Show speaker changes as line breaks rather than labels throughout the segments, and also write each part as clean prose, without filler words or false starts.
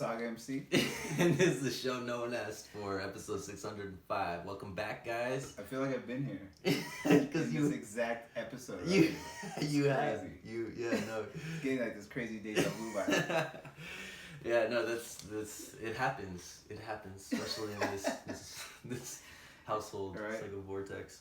SAGA MC.
And this is the show no one asked for, episode 605. Welcome back, guys.
I feel like I've been here.
Because
this exact episode.
You
have.
It's
getting like this crazy deja vu vibe.
Yeah, no, that's it happens. It happens, especially in this household.
Right.
It's like a vortex.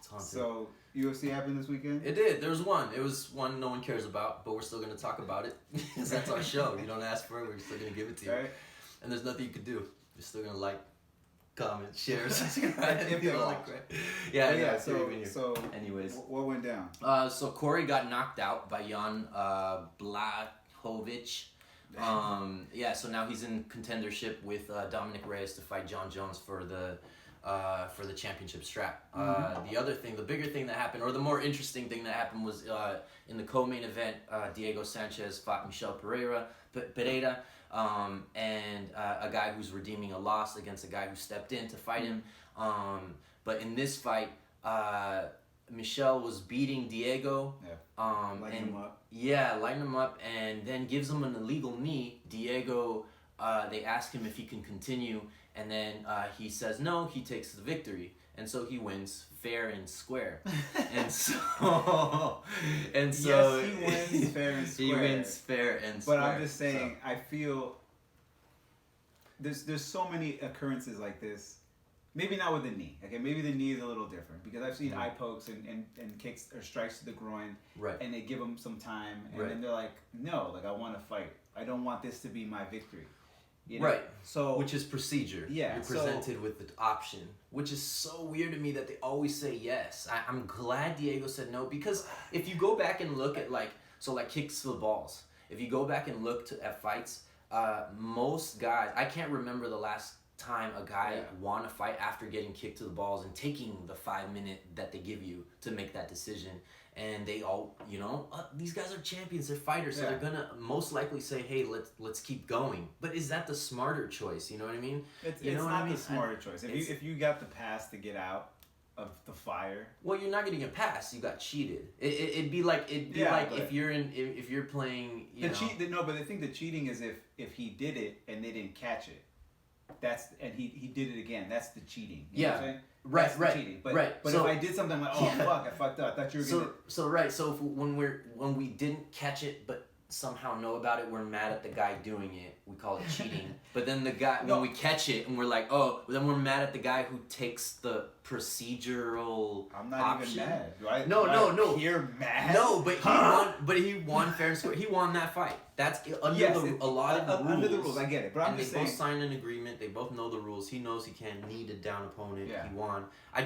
It's haunted.
So, UFC happened this weekend?
It did. There was one. It was one no one cares about, but we're still going to talk about it. Because that's our show. You don't ask for it, we're still going to give it to you.
Right.
And there's nothing you can do. You're still going to like, comment, share, subscribe. Yeah.
So,
anyways.
What went down?
So Corey got knocked out by Jan Blachowicz. So now he's in contendership with Dominic Reyes to fight John Jones for the championship strap. The bigger thing that happened, or the more interesting thing that happened, was in the co-main event, Diego Sanchez fought Michel Pereira, and a guy who's redeeming a loss against a guy who stepped in to fight him. But in this fight, Michel was beating Diego.
Lighting him up.
Yeah, lighting him up, and then gives him an illegal knee. Diego, they ask him if he can continue, and then he says no, he takes the victory. And so he wins fair and square. Yes,
he wins fair and square.
He wins fair and square.
But I'm just saying, I feel there's so many occurrences like this. Maybe not with the knee. Okay, maybe the knee is a little different because I've seen eye pokes and kicks or strikes to the groin,
right?
And they give them some time, and then they're like, no, like I want to fight. I don't want this to be my victory. You know?
Right.
So,
which is procedure.
Yeah.
You're presented with the option, which is so weird to me that they always say yes. I'm glad Diego said no, because if you go back and look at like kicks to the balls, if you go back and look at fights, most guys, I can't remember the last time a guy won a fight after getting kicked to the balls and taking the 5 minute that they give you to make that decision. And they all, these guys are champions, they're fighters, so they're gonna most likely say, hey, let's keep going. But is that the smarter choice? You know what I mean?
It's not the smarter choice. If you got the pass to get out of the fire,
well, you're not getting a pass. You got cheated. It'd be like if you're playing.
But I think the cheating is if he did it and they didn't catch it. He did it again. That's the cheating. You know what I'm saying? That's the cheating. But so, if I did something like, fuck, I fucked up. I thought you were gonna.
So when we didn't catch it, but somehow know about it, we're mad at the guy doing it. We call it cheating. But then when we catch it and we're like, then we're mad at the guy who takes the procedural.
I'm not
option.
even mad. Right?
No.
You're mad.
No, but he won fair and square. He won that fight. That's under a lot of the rules.
Under the rules, I get it. But I'm just saying.
They both signed an agreement. They both know the rules. He knows he can't need a down opponent.
Yeah.
He won. I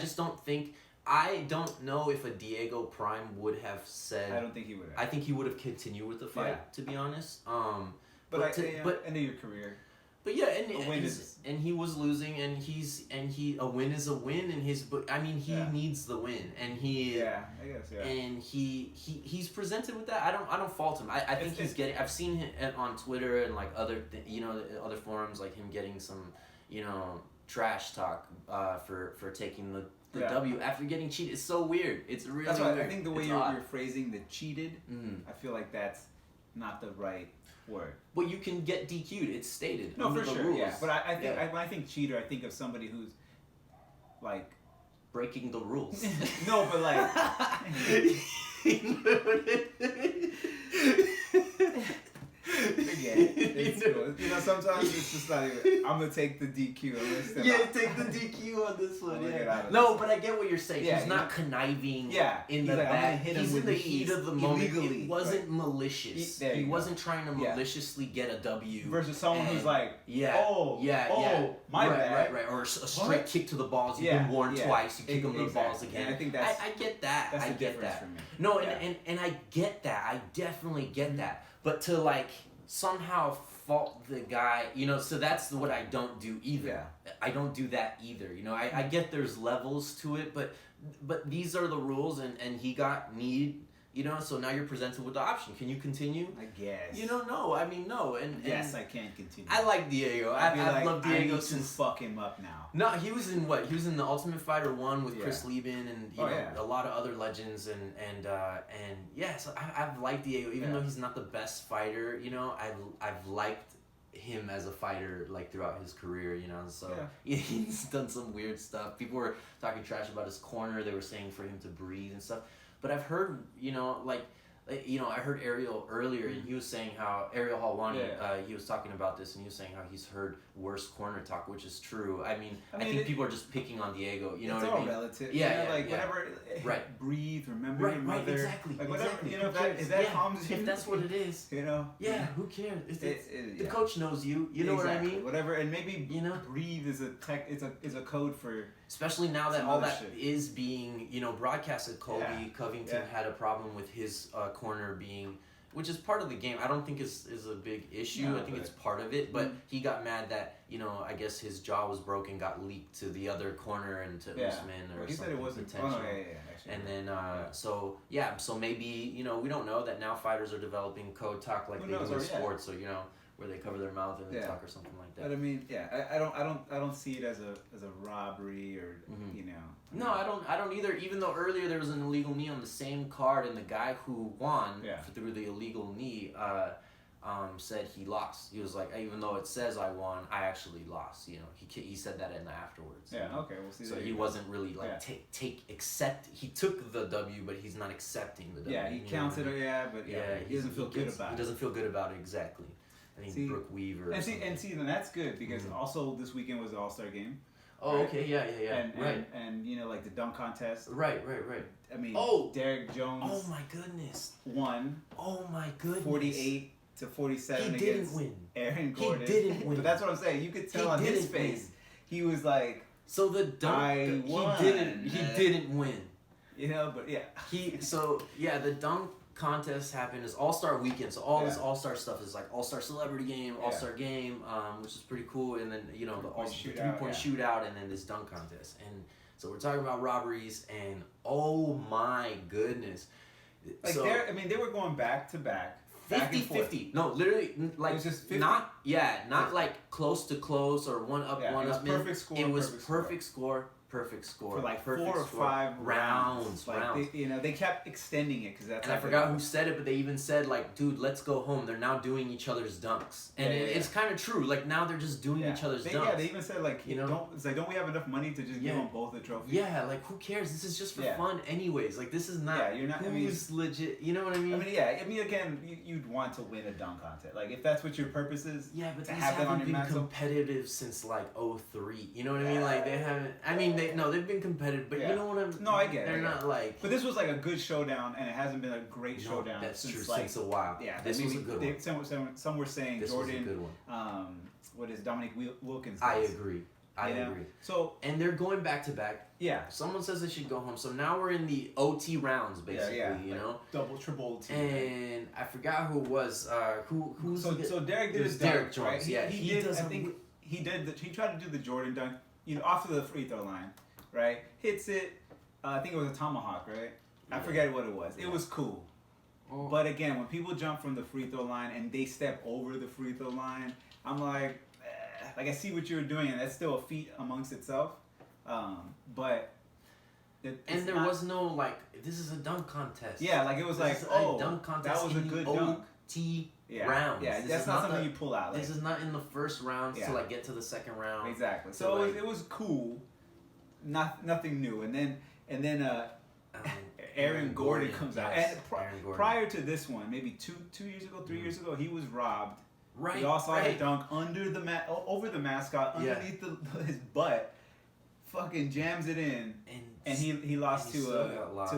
don't know if a Diego Prime would have said.
I don't think he would have.
I think he would have continued with the fight, to be honest.
But end of your career.
But yeah, and he was losing, and a win is a win in his book. I mean, he needs the win, and and he's presented with that. I don't fault him. I think he's getting. I've seen him on Twitter and like other other forums, like him getting some trash talk for taking the W after getting cheated. It's so weird. It's really weird.
I think the way you're phrasing the cheated, I feel like that's not the right word.
Well, you can get DQ'd. It's stated.
No, for sure. Rules. Yeah, but I think when I think cheater, I think of somebody who's like
breaking the rules.
No, but like. Forget it. It's cool. Sometimes it's just like, I'm gonna take the DQ.
Take the DQ on this one. But I get what you're saying. He's not conniving. In the back. He's in the heat of the moment. It wasn't malicious. He wasn't trying to maliciously get a W.
Versus someone who's like, my bad.
Right. Or a straight kick to the balls. You've been warned twice. You kick him to the balls again.
And I think that's.
I get that.
That's
I
the
get
difference
that.
for me.
No, and I get that. I definitely get that. But to like somehow fault the guy, so that's what I don't do either.
Yeah.
I don't do that either. I get there's levels to it, but these are the rules, and he got kneed. So now you're presented with the option. Can you continue?
I guess.
No. I mean, no. And
yes, I can continue.
I like Diego. I've loved Diego since.
Fuck him up now.
No, he was in what? He was in the Ultimate Fighter 1 with Chris Lieben and a lot of other legends and so I've liked Diego even though he's not the best fighter. I've liked him as a fighter like throughout his career, you know. So he's done some weird stuff. People were talking trash about his corner. They were saying for him to breathe and stuff. But I've heard, you know, I heard Ariel earlier, and he was saying how Ariel Helwani, he was talking about this, and he was saying how he's heard worse corner talk, which is true. I mean, I think people are just picking on Diego. You know what I mean?
It's all relative.
Yeah,
you know, like whatever. Breathe. Remember your mother.
Right. Exactly.
Like whatever.
Exactly.
You know, if that calms you.
If that's what it is.
You know.
Yeah. Who cares? The coach knows you. You know what I mean?
Whatever, and maybe breathe is a code for.
Especially now that all that is being, you know, broadcasted. Colby Covington had a problem with his corner being, which is part of the game. I don't think is a big issue. No, I think it's part of it. But he got mad that, you know, I guess his jaw was broken, got leaked to the other corner and to Usman or
he
something.
Said it wasn't
potential.
Actually,
and then so maybe, you know, we don't know that now fighters are developing code talk like they do in sports. So, you know, where they cover their mouth and they talk or something like that.
But I mean, I don't see it as a robbery or you know.
No, I don't either. Even though earlier there was an illegal knee on the same card, and the guy who won through the illegal knee said he lost. He was like, even though it says I won, I actually lost. You know, he said that in the afterwards.
Yeah. Okay. We'll see.
So he wasn't really like accept. He took the W, but he's not accepting the W.
Yeah, he counts it. But he doesn't feel good about it.
He doesn't feel good about it exactly. I think Brooke Weaver.
And then that's good because also this weekend was the All-Star game.
Oh, right? Okay, yeah.
And you know, like the dunk contest.
Right.
I mean, Derek Jones.
Oh my goodness.
Won.
Oh my goodness.
48-47
he
against
win.
Aaron Gordon.
He didn't win.
But that's what I'm saying. You could tell on his face, he was like,
so the dunk. He didn't win.
You know, but yeah.
The dunk contest happened. It's All-Star weekend, so all this All-Star stuff is like All-Star celebrity game, All-Star game, which is pretty cool, and then, you know, the three-point shootout, and then this dunk contest. And so we're talking about robberies, and oh my goodness.
Like, they were going back to back.
50-50. No, literally, like,
it was just 50?
not like close to close or one up, one up.
Perfect score.
It was perfect score. For like
4 or 5 rounds.
Rounds.
They kept extending it because that's.
And I forgot who said it, but they even said like, "Dude, let's go home." They're now doing each other's dunks, and it's kind of true. Like now they're just doing each other's dunks.
Yeah, they even said like, you know, don't we have enough money to just give them both the trophy?
Yeah, like who cares? This is just for fun, anyways. Like this is not.
Yeah, you're not.
Who's legit? You know what I mean?
I mean, again, you'd want to win a dunk contest. Like if that's what your purpose is.
Yeah, but these haven't been competitive since like 2003. You know what I mean? Like they haven't. I mean, they've been competitive. But you know what I'm...
No, I get it.
They're not like...
But this was like a good showdown, and it hasn't been a great showdown
since a while.
Yeah,
this was a good one.
Some were saying
this
Jordan...
was a good one.
What is Dominic Wilkins?
I agree. I agree.
So...
And they're going back to back.
Yeah.
Someone says they should go home. So now we're in the OT rounds, basically, you know?
Double, triple OT.
And I forgot who it was.
So Derek did his dunk,
Derek Jones,
right?
Yeah,
he did, I think he tried to do the Jordan dunk, you know, off of the free throw line, right? Hits it. I think it was a tomahawk, right? I forget what it was. It was cool. Oh. But again, when people jump from the free throw line and they step over the free throw line, I'm like I see what you're doing, and that's still a feat amongst itself. But
there was no like, this is a dunk contest.
Yeah, like it was a
dunk contest.
That was a good dunk.
OT rounds.
Yeah, that's not something you pull out.
This is not in the first round to like get to the second round.
Exactly. So it was cool. Nothing new, and then Aaron Gordon comes out. And prior to this one, maybe 2 years ago, 3 years ago, he was robbed.
Right.
We all saw the dunk under over the mascot, underneath his butt. Fucking jams it in, and he lost to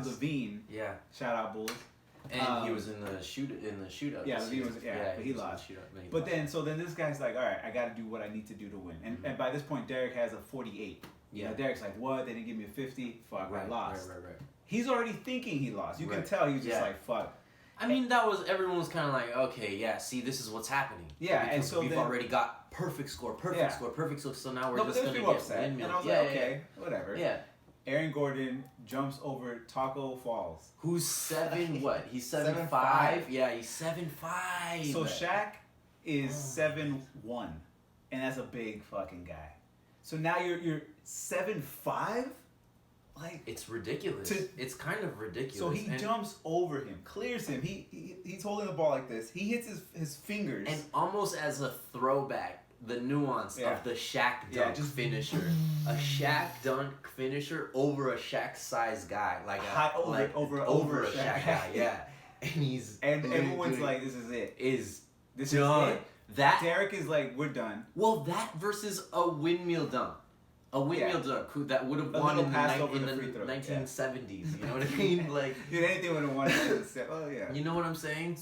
Levine.
Yeah.
Shout out Bulls.
And he was in the shootout.
Yeah, Levine was. But he lost. But then this guy's like, all right, I got to do what I need to do to win. And by this point, Derek has a 48. Yeah, Derek's like, what? They didn't give me a 50. Fuck, I lost.
Right.
He's already thinking he lost. You can tell he's just like, fuck.
I mean, everyone was kind of like, okay, yeah, see, this is what's happening.
Yeah, and so
we've already got perfect score, so now we're just going to get
upset. And I was like, okay, whatever.
Yeah.
Aaron Gordon jumps over Taco Falls.
Who's 7 what? He's 7'5"? Yeah, he's 7'5".
So Shaq is 7'1", and that's a big fucking guy. So now you're 7'5"? Like
It's ridiculous. It's kind of ridiculous.
So he jumps over him, clears him. He's holding the ball like this. He hits his fingers.
And almost as a throwback, the nuance of the Shaq dunk finisher. A Shaq dunk finisher over a Shaq-sized guy. Like over a Shaq guy. Yeah. And
everyone's like, this is it.
This is it. That
Derek is like, we're done.
Well, that versus a windmill dunk. A windmill dunk that would have won in the 1970s. You know what I mean? Like,
dude, anything would have won. Oh yeah.
You know what I'm saying?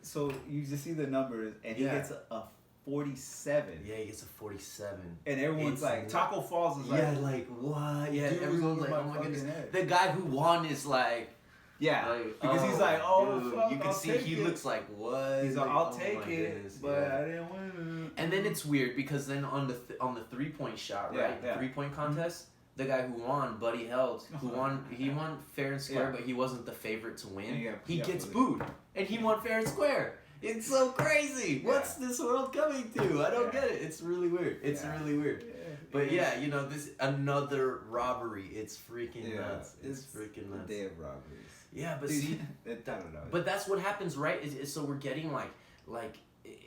So you just see the numbers, and he gets a 47.
Yeah, he gets a 47.
And everyone's like, Taco Falls is like,
like what? Yeah,
dude,
everyone's like, oh my goodness. The guy who won is like.
Yeah, because he's like, oh,
dude,
fuck,
you can see he looks like, what?
He's like, I'll take it, but I didn't win.
And then it's weird because then on the 3-point shot, right, the 3-point contest, the guy who won, Buddy Held, he won fair and square, but he wasn't the favorite to win. He gets booed, and he won fair and square. It's so crazy. What's this world coming to? I don't get it. It's really weird. It's really weird. But yeah, you know, this another robbery. It's freaking nuts. It's freaking nuts.
The day of robberies.
Yeah, but see,
I don't know.
But that's what happens, right? So we're getting like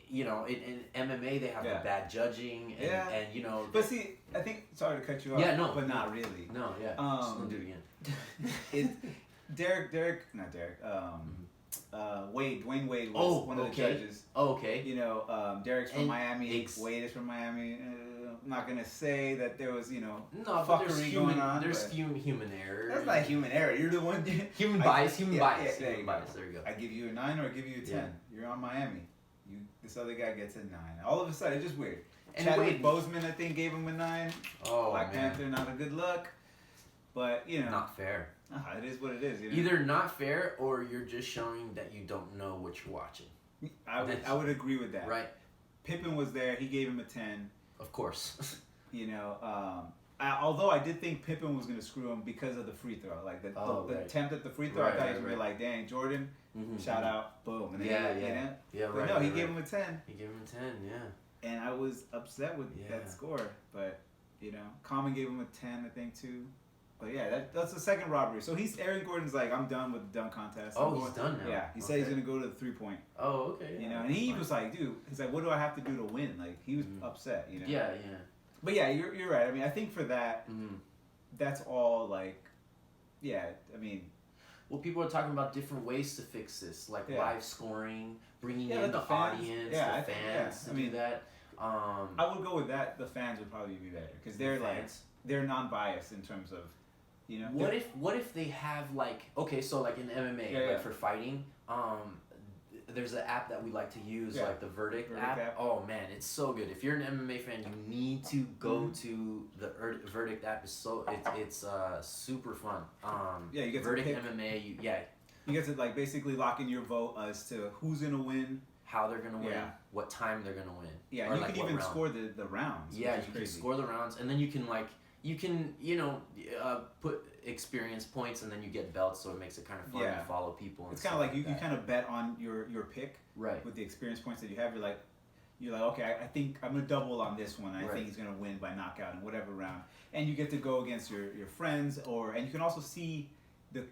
you know, in MMA they have the bad judging and you know.
But see, I think, sorry to cut you off.
Yeah, no,
but not really.
No, yeah. Just don't do it again.
Dwayne Wade was one of the judges.
Oh, okay.
You know, Derek's from Miami. Wade is from Miami. I'm not gonna say that there was, you know, fuckery going on.
There's human error.
That's not human error. You're the one.
Human bias. Human bias. There you go.
I give you a 9 or I give you a 10. Yeah. You're on Miami. This other guy gets a 9. All of a sudden, it's just weird. And Chadwick Boseman, I think, gave him a 9.
Oh,
Black Panther, not a good look. But, you know.
Not fair.
It is what it is. You know?
Either not fair or you're just showing that you don't know what you're watching.
I would agree with that.
Right.
Pippen was there. He gave him a 10.
Of course.
You know, although I did think Pippen was going to screw him because of the free throw. Like, the attempt at the free throw, I thought he was going to be like, dang, Jordan, shout out, boom. And then but no, he gave him a 10.
He gave him a 10, yeah.
And I was upset with that score. But, you know, Common gave him a 10, I think, too. But yeah, that's the second robbery. So Aaron Gordon's like, I'm done with the dunk contest.
He's done now.
Yeah, he said he's gonna go to the 3-point.
Oh, okay.
You know, and he was like, dude, he's like, what do I have to do to win? Like, he was upset. You know.
Yeah.
But yeah, you're right. I mean, I think for that, that's all like, yeah. I mean,
well, people are talking about different ways to fix this, like live scoring, bringing in the
fans.
audience, the fans to do that.
I would go with that. The fans would probably be better because they're like they're non-biased in terms of. You know,
what if they have like, okay, so like in MMA, for fighting, there's an app that we like to use, like the Verdict app. Oh man, it's so good. If you're an MMA fan, you need to go to the Verdict app. It's super fun.
You get
Verdict
to pick,
MMA.
You get to like basically lock in your vote as to who's gonna win,
how they're gonna win, what time they're gonna win.
Yeah, and you can even score the rounds.
Yeah, you can score the rounds, and then you can put experience points, and then you get belts, so it makes it kind of fun to follow people.
It's kind of like you kind of bet on your pick,
right?
With the experience points that you have, you're like, okay, I think I'm gonna double on this one. I think he's gonna win by knockout in whatever round, and you get to go against your friends, and you can also see the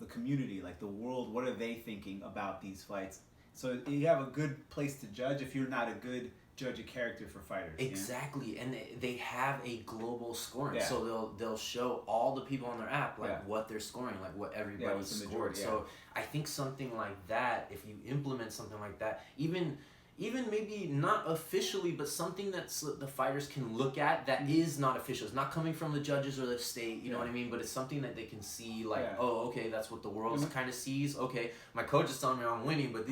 community, like the world. What are they thinking about these fights? So you have a good place to judge if you're not a good judge a character for fighters.
Exactly, you know? And they have a global scoring, so they'll show all the people on their app what they're scoring, like what everybody scored. So I think something like that, if you implement something like that, even maybe not officially, but something that the fighters can look at that is not official. It's not coming from the judges or the state, you know what I mean? But it's something that they can see, like, oh, okay, that's what the world kind of sees. Okay, my coach is telling me I'm winning, but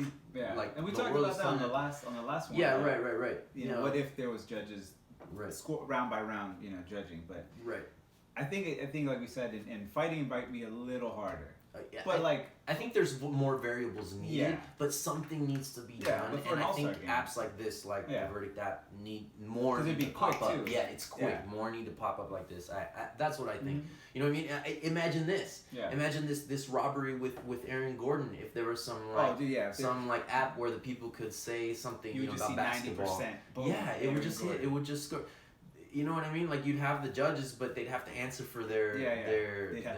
like,
and we talked about that on the last one.
Yeah, right.
You know, what if there was judges score round by round, you know, judging? But I think like we said, in fighting might be a little harder. But
I think there's more variables needed, but something needs to be done. And I think apps like this, like the Verdict app, need more to pop up. Too. Yeah, it's quick. Yeah. More need to pop up like this. That's what I think. You know what I mean? Imagine this. Yeah. Imagine this robbery with Aaron Gordon. If there was some some app where the people could say something about basketball. 90%. Yeah, it would just hit. It would just score. You know what I mean? Like, you'd have the judges, but they'd have to answer for their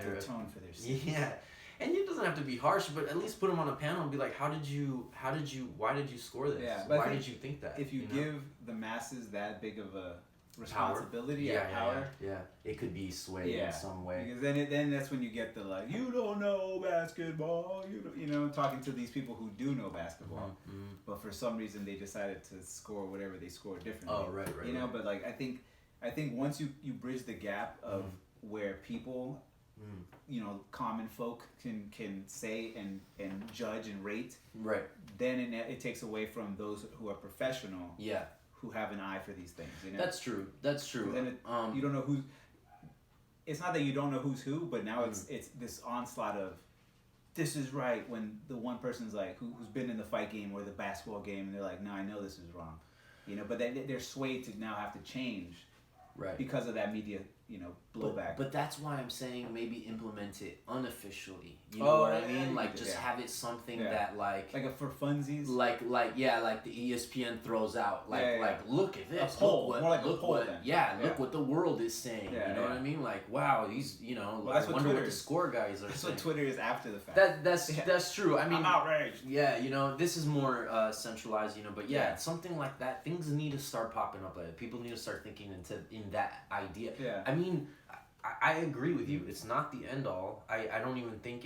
set the tone for their cities.
Yeah. And it doesn't have to be harsh, but at least put them on a panel and be like, why did you score this?
Yeah,
why did you think that?
If you give the masses that big of a responsibility and power,
it could be swayed in some way.
Because then that's when you get the like, you don't know basketball, you know, talking to these people who do know basketball, but for some reason they decided to score whatever they scored differently.
Oh, right.
You know, but like I think once you bridge the gap of where people, you know, common folk can say and judge and rate,
right?
Then it takes away from those who are professional, who have an eye for these things. You know,
that's true.
Then you don't know who's. It's not that you don't know who's who, but now it's this onslaught of, this is right, when the one person's like who's been in the fight game or the basketball game, and they're like, no, I know this is wrong, you know, but they're swayed to now have to change,
right,
because of that media, you know, blowback.
But that's why I'm saying maybe implement it unofficially. You know what I mean? Like just have it something that like
a for funsies.
Like the ESPN throws out. Like look at this.
A poll. Look
what the world is saying. You know what I mean? Like wow, these I wonder what the score guys are saying.
That's what Twitter is after the fact.
That's true. I mean,
I'm outraged.
Yeah, you know, this is more centralized, you know, but something like that, things need to start popping up. Like people need to start thinking in that idea.
Yeah.
I mean, I agree with you. It's not the end all. I don't even think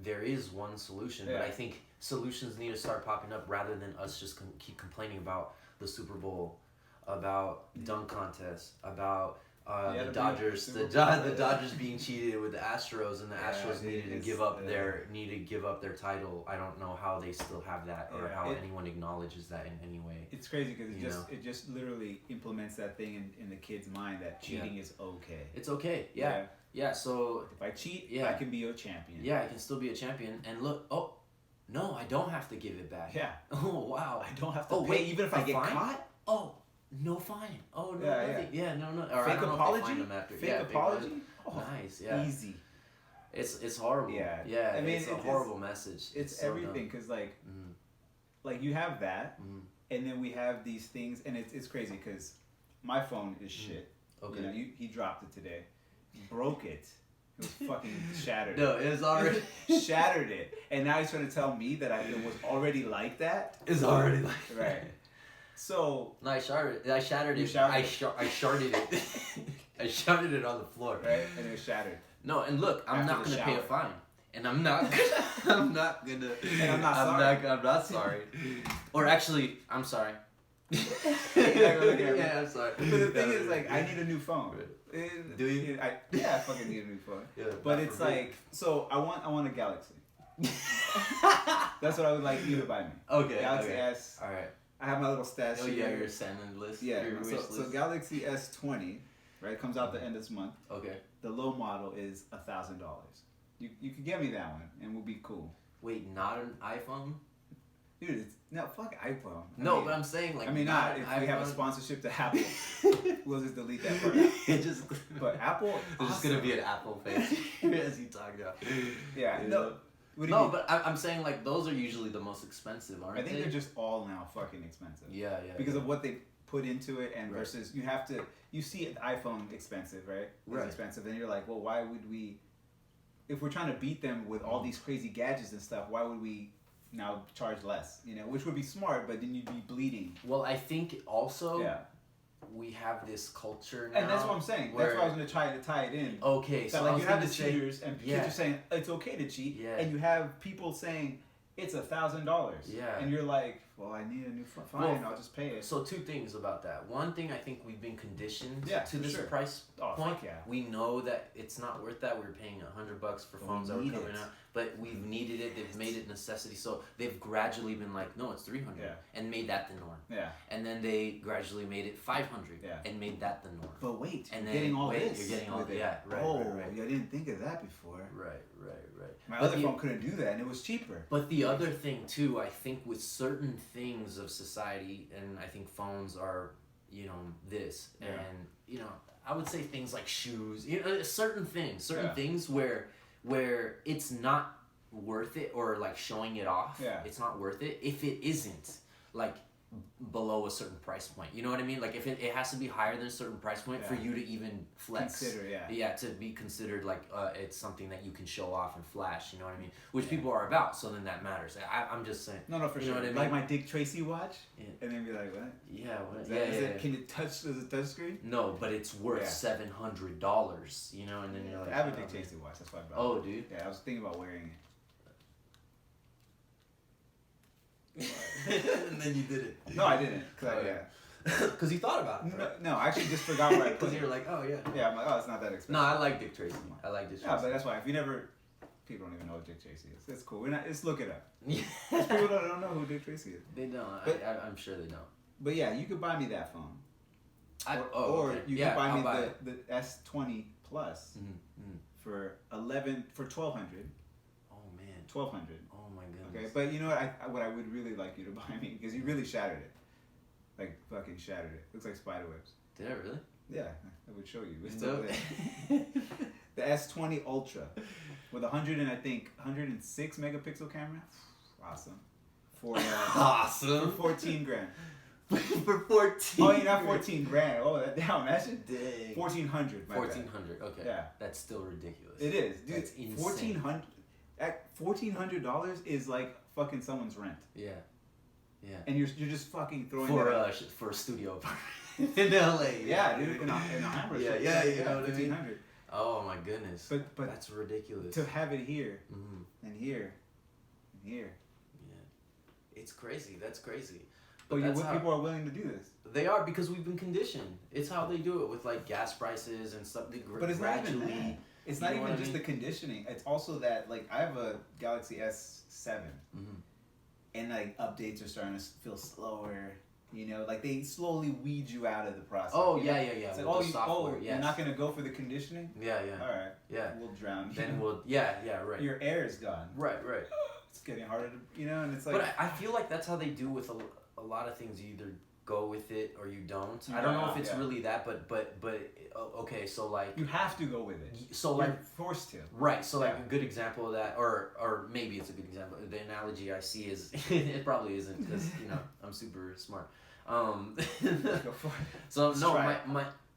there is one solution, but I think solutions need to start popping up rather than us just keep complaining about the Super Bowl, about dunk contests, about the Dodgers, the Dodgers being cheated with the Astros, and the Astros needed to give up their title. I don't know how they still have that, or how anyone acknowledges that in any way.
It's crazy because it just literally implements that thing in the kid's mind that cheating is okay.
It's okay. Yeah. So
if I cheat, I can be a champion.
Yeah, I can still be a champion. And look, no, I don't have to give it back.
Yeah.
Oh wow,
I don't have to pay even if I get caught.
Oh. No fine. Oh no, nothing. Yeah, no. Or
fake apology.
Fake
apology.
Oh, nice. Yeah.
Easy.
It's horrible. Yeah. I mean, it's a horrible message.
It's everything because like you have that, and then we have these things, and it's crazy because my phone is shit. Okay. You know, he dropped it today, broke it. It was fucking shattered.
No, it was already
shattered it, and now he's trying to tell me that it was already like that.
It's already like
right. So
no, I shattered it. I sharded it. I sharded it on the floor.
Right, and it was shattered.
No, and look, I'm not gonna pay a fine, and I'm not gonna.
And I'm not sorry.
Or actually, I'm sorry.
Yeah, I'm sorry. But the thing is, like, I need a new phone.
Do you?
I fucking need a new phone.
Yeah,
but it's like, so I want a Galaxy. That's what I would like you to buy me.
Okay.
Galaxy S.
All right.
I have my little stash.
Oh yeah, your sanding list.
Yeah. So Galaxy S20, right, comes out the end of this month.
Okay.
The low model is $1,000. You could get me that one, and we'll be cool.
Wait, not an iPhone?
Dude, fuck iPhone.
But I'm saying like.
I mean, not if we have a sponsorship to Apple, we'll just delete that part. But Apple.
There's just gonna be an Apple face as you talk about.
Yeah.
But I'm saying like those are usually the most expensive, aren't they?
I think they're just all now fucking expensive.
Yeah.
Because of what they put into it, and versus you see an iPhone expensive, right? It's expensive, and you're like, well, why would we? If we're trying to beat them with all these crazy gadgets and stuff, why would we now charge less? You know, which would be smart, but then you'd be bleeding.
Well, I think also. We have this culture now.
And that's what I'm saying. That's why I was going to try to tie it in.
Okay,
so like you have the cheaters, and kids are saying it's okay to cheat, and you have people saying it's $1,000.
Yeah.
And you're like, well, I need a new phone. Fine, I'll just pay it.
So two things about that. One thing, I think we've been conditioned to this price point.
Fuck yeah.
We know that it's not worth that. We're paying $100 for phones that are coming out, but we've needed it. They've made it necessity. So they've gradually been like, no, it's $300, and made that the norm.
Yeah.
And then they gradually made it $500, and made that the norm.
But wait,
and
you're getting all this.
You're getting all
it.
Right.
I didn't think of that before.
Right.
My other phone couldn't do that, and it was cheaper.
But the other thing too, I think with certain things of society, and I think phones are, this, and I would say things like shoes, certain things where it's not worth it, or like showing it off. It's not worth it if it isn't like below a certain price point. You know what I mean? Like if it has to be higher than a certain price point for you to even flex.
Consider,
to be considered like it's something that you can show off and flash. You know what I mean? Which people are about. So then that matters. I'm just saying.
No, for
you
sure.
Know what I mean?
Like my Dick Tracy watch, and then be like, what?
Yeah, what?
Is it, can it touch? Does it touch screen?
No, but it's worth $700. You know, and then you're like,
I have a Dick Tracy watch. That's why I brought it.
Oh, dude.
Yeah, I was thinking about wearing it.
And then you did it.
No, I didn't.
Because you thought about it. Right?
No, I actually just forgot where I put it.
Because you're like, oh yeah.
Yeah, I'm like, oh, it's not that expensive.
No, I like Dick Tracy. I like Dick Tracy.
Yeah, but that's why. If you never, people don't even know what Dick Tracy is. It's cool. We're not. Let's look it up. People don't know who Dick Tracy is.
They don't. I'm sure they don't.
But yeah, you could buy me that phone.
Or
you could buy me the S20 Plus for $1,200.
Oh man.
$1,200.
Oh my goodness.
Okay, but you know what I would really like you to buy me, because you really shattered it. Like fucking shattered it. Looks like spider webs.
Did I really?
Yeah, I would show you. It's still there. The S20 Ultra with 106 megapixel camera. Awesome. For
awesome.
For 14 grand.
For 14.
Oh, you're not 14 grand. Oh, that down. Imagine.
Dang.
1400.
1400. Okay.
Yeah.
That's still ridiculous.
It is, dude.
That's insane.
1400. At $1,400 is like fucking someone's rent.
Yeah. Yeah.
And you're just fucking throwing
for a studio apartment in LA.
Yeah, dude. In Alhambra.
Yeah. You know what I mean?
1,500.
Oh my goodness.
But
that's ridiculous.
To have it here and here and here.
Yeah. It's crazy. That's crazy.
But people are willing to do this.
They are, because we've been conditioned. It's how they do it with like gas prices and stuff.
But it's not even that. It's not even just the conditioning. It's also that, like, I have a Galaxy S7, and like updates are starting to feel slower. You know, like they slowly weed you out of the process.
Oh
you know?
yeah.
It's like, you're not gonna go for the conditioning.
Yeah.
All right.
Yeah.
We'll drown.
Then we'll right.
Your air is gone.
Right.
It's getting harder to, and it's like.
But I feel like that's how they do with a lot of things. You either go with it or you don't. I don't know if it's really that, but okay, so like
you have to go with it.
So like
you're forced to.
Right. So like a good example of that, or maybe it's a good example. The analogy I see is it probably isn't, because I'm super smart. So no,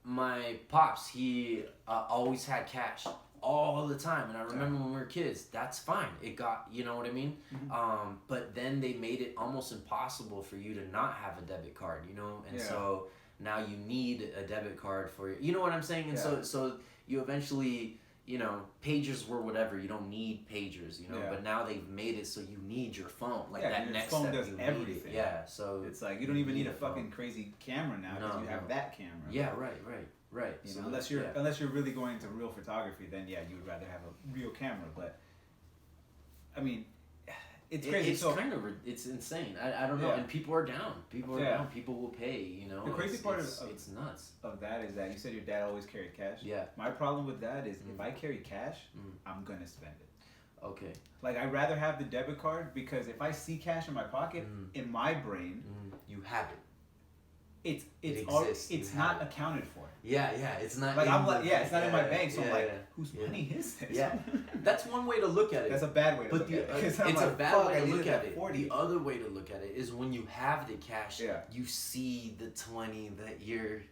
my pops, he always had cash all the time, and I remember when we were kids, that's fine. It got, you know what I mean? But then they made it almost impossible for you to not have a debit card, and so now you need a debit card for you know what I'm saying? And so you eventually, pagers were whatever, you don't need pagers, but now they've made it so you need your phone, like that next
phone
step,
does
you
everything.
need it. Yeah, so
it's like you don't even need a fucking crazy camera now, because you have that camera.
Yeah, right.
So unless you're really going into real photography, then you would rather have a real camera. But I mean, it's crazy.
It's insane. I don't know. And people are down. People are down. People will pay.
The crazy part
it's nuts.
Of that is that you said your dad always carried cash.
Yeah.
My problem with that is if I carry cash, I'm gonna spend it.
Okay.
Like, I'd rather have the debit card, because if I see cash in my pocket, in my brain,
you have it.
It
exists.
It's not accounted for.
Yeah, it's not.
Like it's not in my bank. So I'm like, whose money is this?
Yeah, that's one way to look at it.
That's a bad way to look at it.
It's a bad way to look at it. The other way to look at it is when you have the cash, you see the 20 that you're,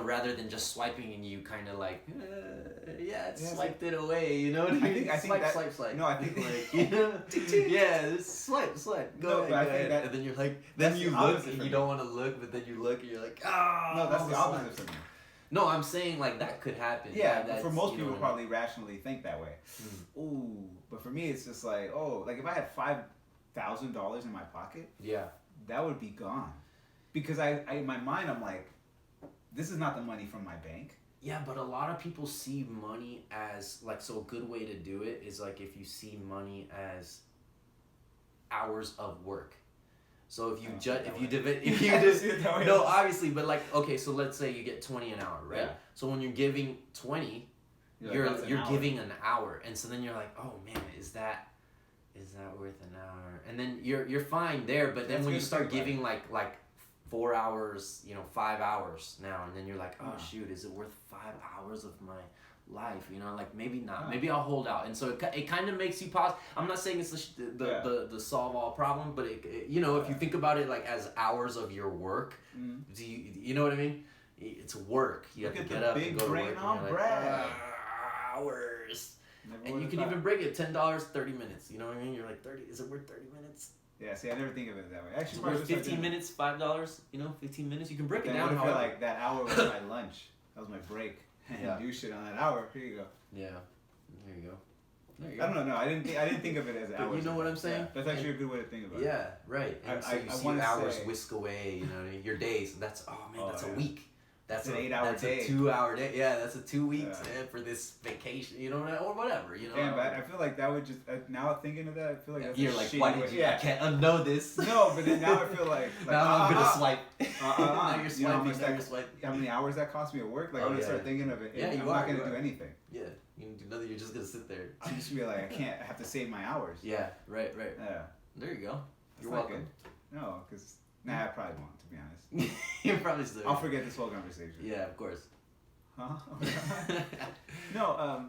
rather than just swiping and you kind of like, swiped it away.
I think
swipe.
No, I think
swipe. Go ahead. And then you're like, then you look and you don't want to look, but then you look and you're like,
no, that's the opposite for me.
No, I'm saying like that could happen.
Yeah, for most people probably rationally think that way. Ooh, but for me it's just like, like if I had $5,000 in my pocket, that would be gone, because I in my mind I'm like, this is not the money from my bank.
Yeah, but a lot of people see money as like, so a good way to do it is like if you see money as hours of work. So if you no, obviously, but like, okay, so let's say you get 20 an hour, right? So when you're giving 20, you're giving an hour, and so then you're like, oh man, is that worth an hour? And then you're fine there, but then when you start giving like 4 hours, 5 hours now, and then you're like, oh shoot, is it worth 5 hours of my life, you know, like maybe not, maybe I'll hold out. And so it kind of makes you pause. I'm not saying it's the solve all problem, but it you know, if you think about it like as hours of your work, do you know what I mean? It's work. You have to get up and go to work. And you're like, hours. And you can even break it $10, 30 minutes. You know what I mean? You're like, 30. Is it worth 30 minutes?
Yeah, see, I never think of it that way. Actually,
it's worth 15 minutes, $5. You know, 15 minutes. You can break it down.
I feel like that hour was my lunch. That was my break. And do shit on that hour. Here you go.
Yeah. There you go.
I don't know. No, I didn't think of it as hours.
You know what I'm saying?
Yeah, that's actually a good way to think about it.
Yeah, right. And so you see hours whisk away. You know, your days. That's that's a week. That's an
8-hour day.
That's a 2-hour day. Yeah, that's a 2 weeks for this vacation. You know, or whatever. You know.
Damn, but I feel like that would just now thinking of that, I feel like that's
you're like, why did you? I can't unknow this.
No, but then now I feel like
now I'm gonna swipe.
Now
you're swiping. Now you're swiping.
How many hours that cost me at work? Like I'm gonna start thinking of it.
Yeah,
I'm not gonna do anything.
Yeah, you can do nothing. You're just gonna sit there.
I'm just be like, I have to save my hours.
Yeah, right.
Yeah.
There you go. You're
welcome. No, because I probably won't, to be honest.
You probably still.
I'll forget this whole conversation.
Yeah, of course.
Huh? No,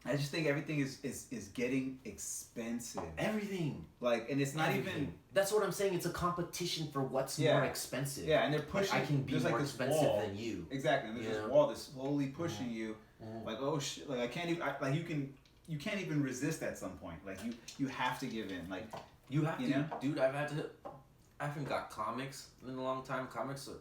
I just think everything is getting expensive.
Everything.
Like, and it's not even.
That's what I'm saying. It's a competition for what's more expensive.
Yeah, and they're pushing.
I can be more expensive than you.
Exactly. And there's this wall that's slowly pushing you. Like, oh shit! Like I can't even. Like you can't even resist at some point. Like you have to give in. Like
you have to.
Know?
Dude, I haven't got comics in a long time. Comics are,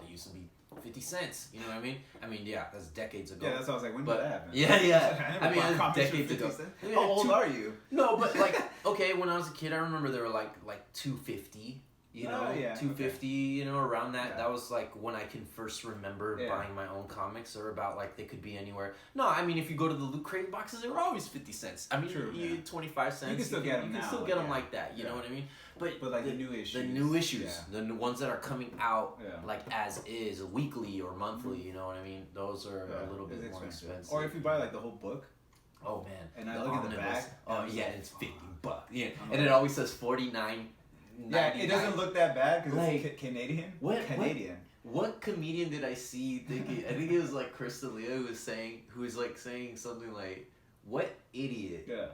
they used to be 50 cents. You know what I mean? Yeah, that's decades ago.
Yeah, that's what I was like. When did that happen?
Yeah. I mean, that's decades ago.
How old are you?
No, but like, okay, when I was a kid, I remember they were like $2.50. You know, $2.50. You know, around that. That was like when I can first remember buying my own comics, or about like they could be anywhere. No, I mean, if you go to the Loot Crate boxes, they were always 50 cents. I mean, you 25 cents.
You can still get them now.
You can still get them like that. You know what I mean? But
like the new issues.
The new issues, the ones that are coming out like as is, weekly or monthly. You know what I mean? Those are a little bit more expensive.
Or if you buy like the whole book.
Oh man!
And I look at the back.
Oh yeah, it's $50. Yeah, and it always says $49.
Yeah, it doesn't look that bad because it's Canadian. Canadian.
What comedian did I see thinking? I think it was like Chris D'Elia who was saying something like, "What idiot."
Yeah.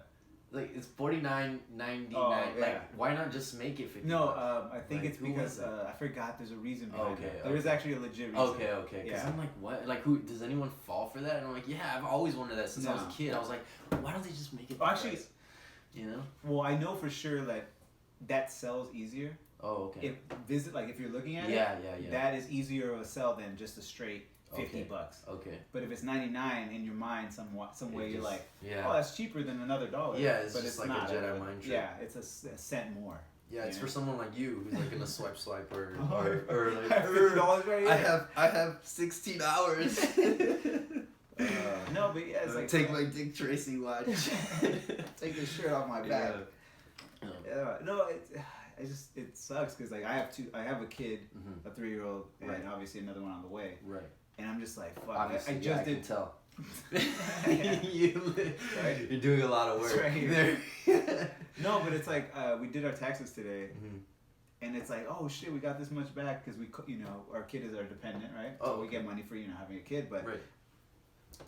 Like it's $49.99. Like why not just make it $50?
No, I think it's because I forgot. There's a reason behind it. There is actually a legit reason.
Okay. Because I'm like, what? Like, who does anyone fall for that? And I'm like, yeah, I've always wanted that since I was a kid. I was like, why don't they just make it?
Actually,
you know.
Well, I know for sure that sells easier.
Oh, okay.
If you're looking at
it,
that is easier of a sell than just a straight $50.
Okay.
But if it's 99 in your mind, some way you're like,
oh,
that's cheaper than another $1.
Yeah, it's
but
just
it's
like
not
a Jedi mind trick.
Yeah, it's a cent more.
Yeah, it's for someone like you who's like gonna swipe or like
I have $50 right here.
I have 16 hours.
No, but yeah, it's like
take my Dick Tracy watch.
Take the shirt off my back. No, it sucks because like I have a kid, a 3-year-old, and obviously another one on the way.
Right.
And I'm just like, fuck.
Obviously,
I just did
can tell.
Right?
You're doing a lot of work.
Right here. No, but it's like we did our taxes today, and it's like, oh shit, we got this much back because our kid is our dependent, right? So we get money for having a kid, but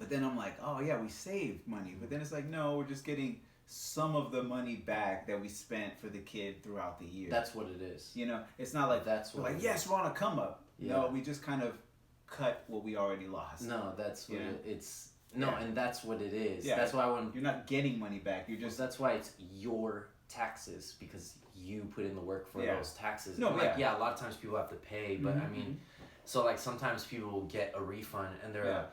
then I'm like, oh yeah, we saved money, but then it's like, no, we're just getting some of the money back that we spent for the kid throughout the year.
That's what it is.
You know, it's not like
that's what.
We're like, yes, we're on a come up. Yeah. No, we just kind of cut what we already lost.
No, that's what it's. No, and that's what it is.
Yeah.
That's why
you're not getting money back. You're just.
That's why it's your taxes because you put in the work for those taxes.
No,
a lot of times people have to pay, but I mean, so like sometimes people will get a refund and they're like,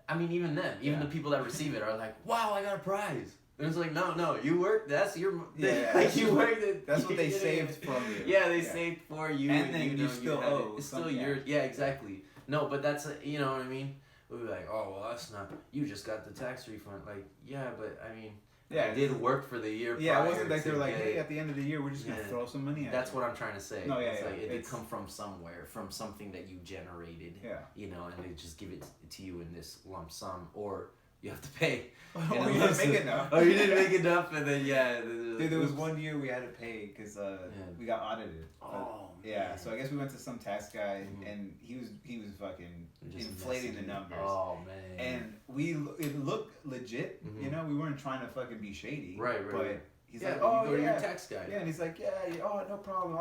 I mean, even them, the people that receive it are like, wow, I got a prize. And it's like, no, you worked. That's your. You worked it.
That's what they saved from you.
Yeah, they saved for you,
and then you still owe.
It's still yours. Yeah, exactly. No, but that's you know what I mean. We'll be like, oh well, that's not. You just got the tax refund. Like, yeah, but I mean, I did work for the year.
Yeah, it wasn't like they were like, hey, at the end of the year, we're just gonna throw some money at.
That's what I'm trying to say.
No,
it's like it did come from somewhere, from something that you generated. Yeah. You know, and they just give it to you in this lump sum, or you have to pay.
Oh, you didn't make enough.
Oh, you didn't make enough, and then
Dude, there was one year we had to pay because we got audited.
Oh,
yeah.
man.
So I guess we went to some tax guy, and he was fucking
Just
inflating the numbers.
Oh man.
And it looked legit. You know, we weren't trying to fucking be shady.
Right.
But he's like,
you
oh
go to
yeah,
your tax guy.
yeah, and he's like, yeah, oh no problem.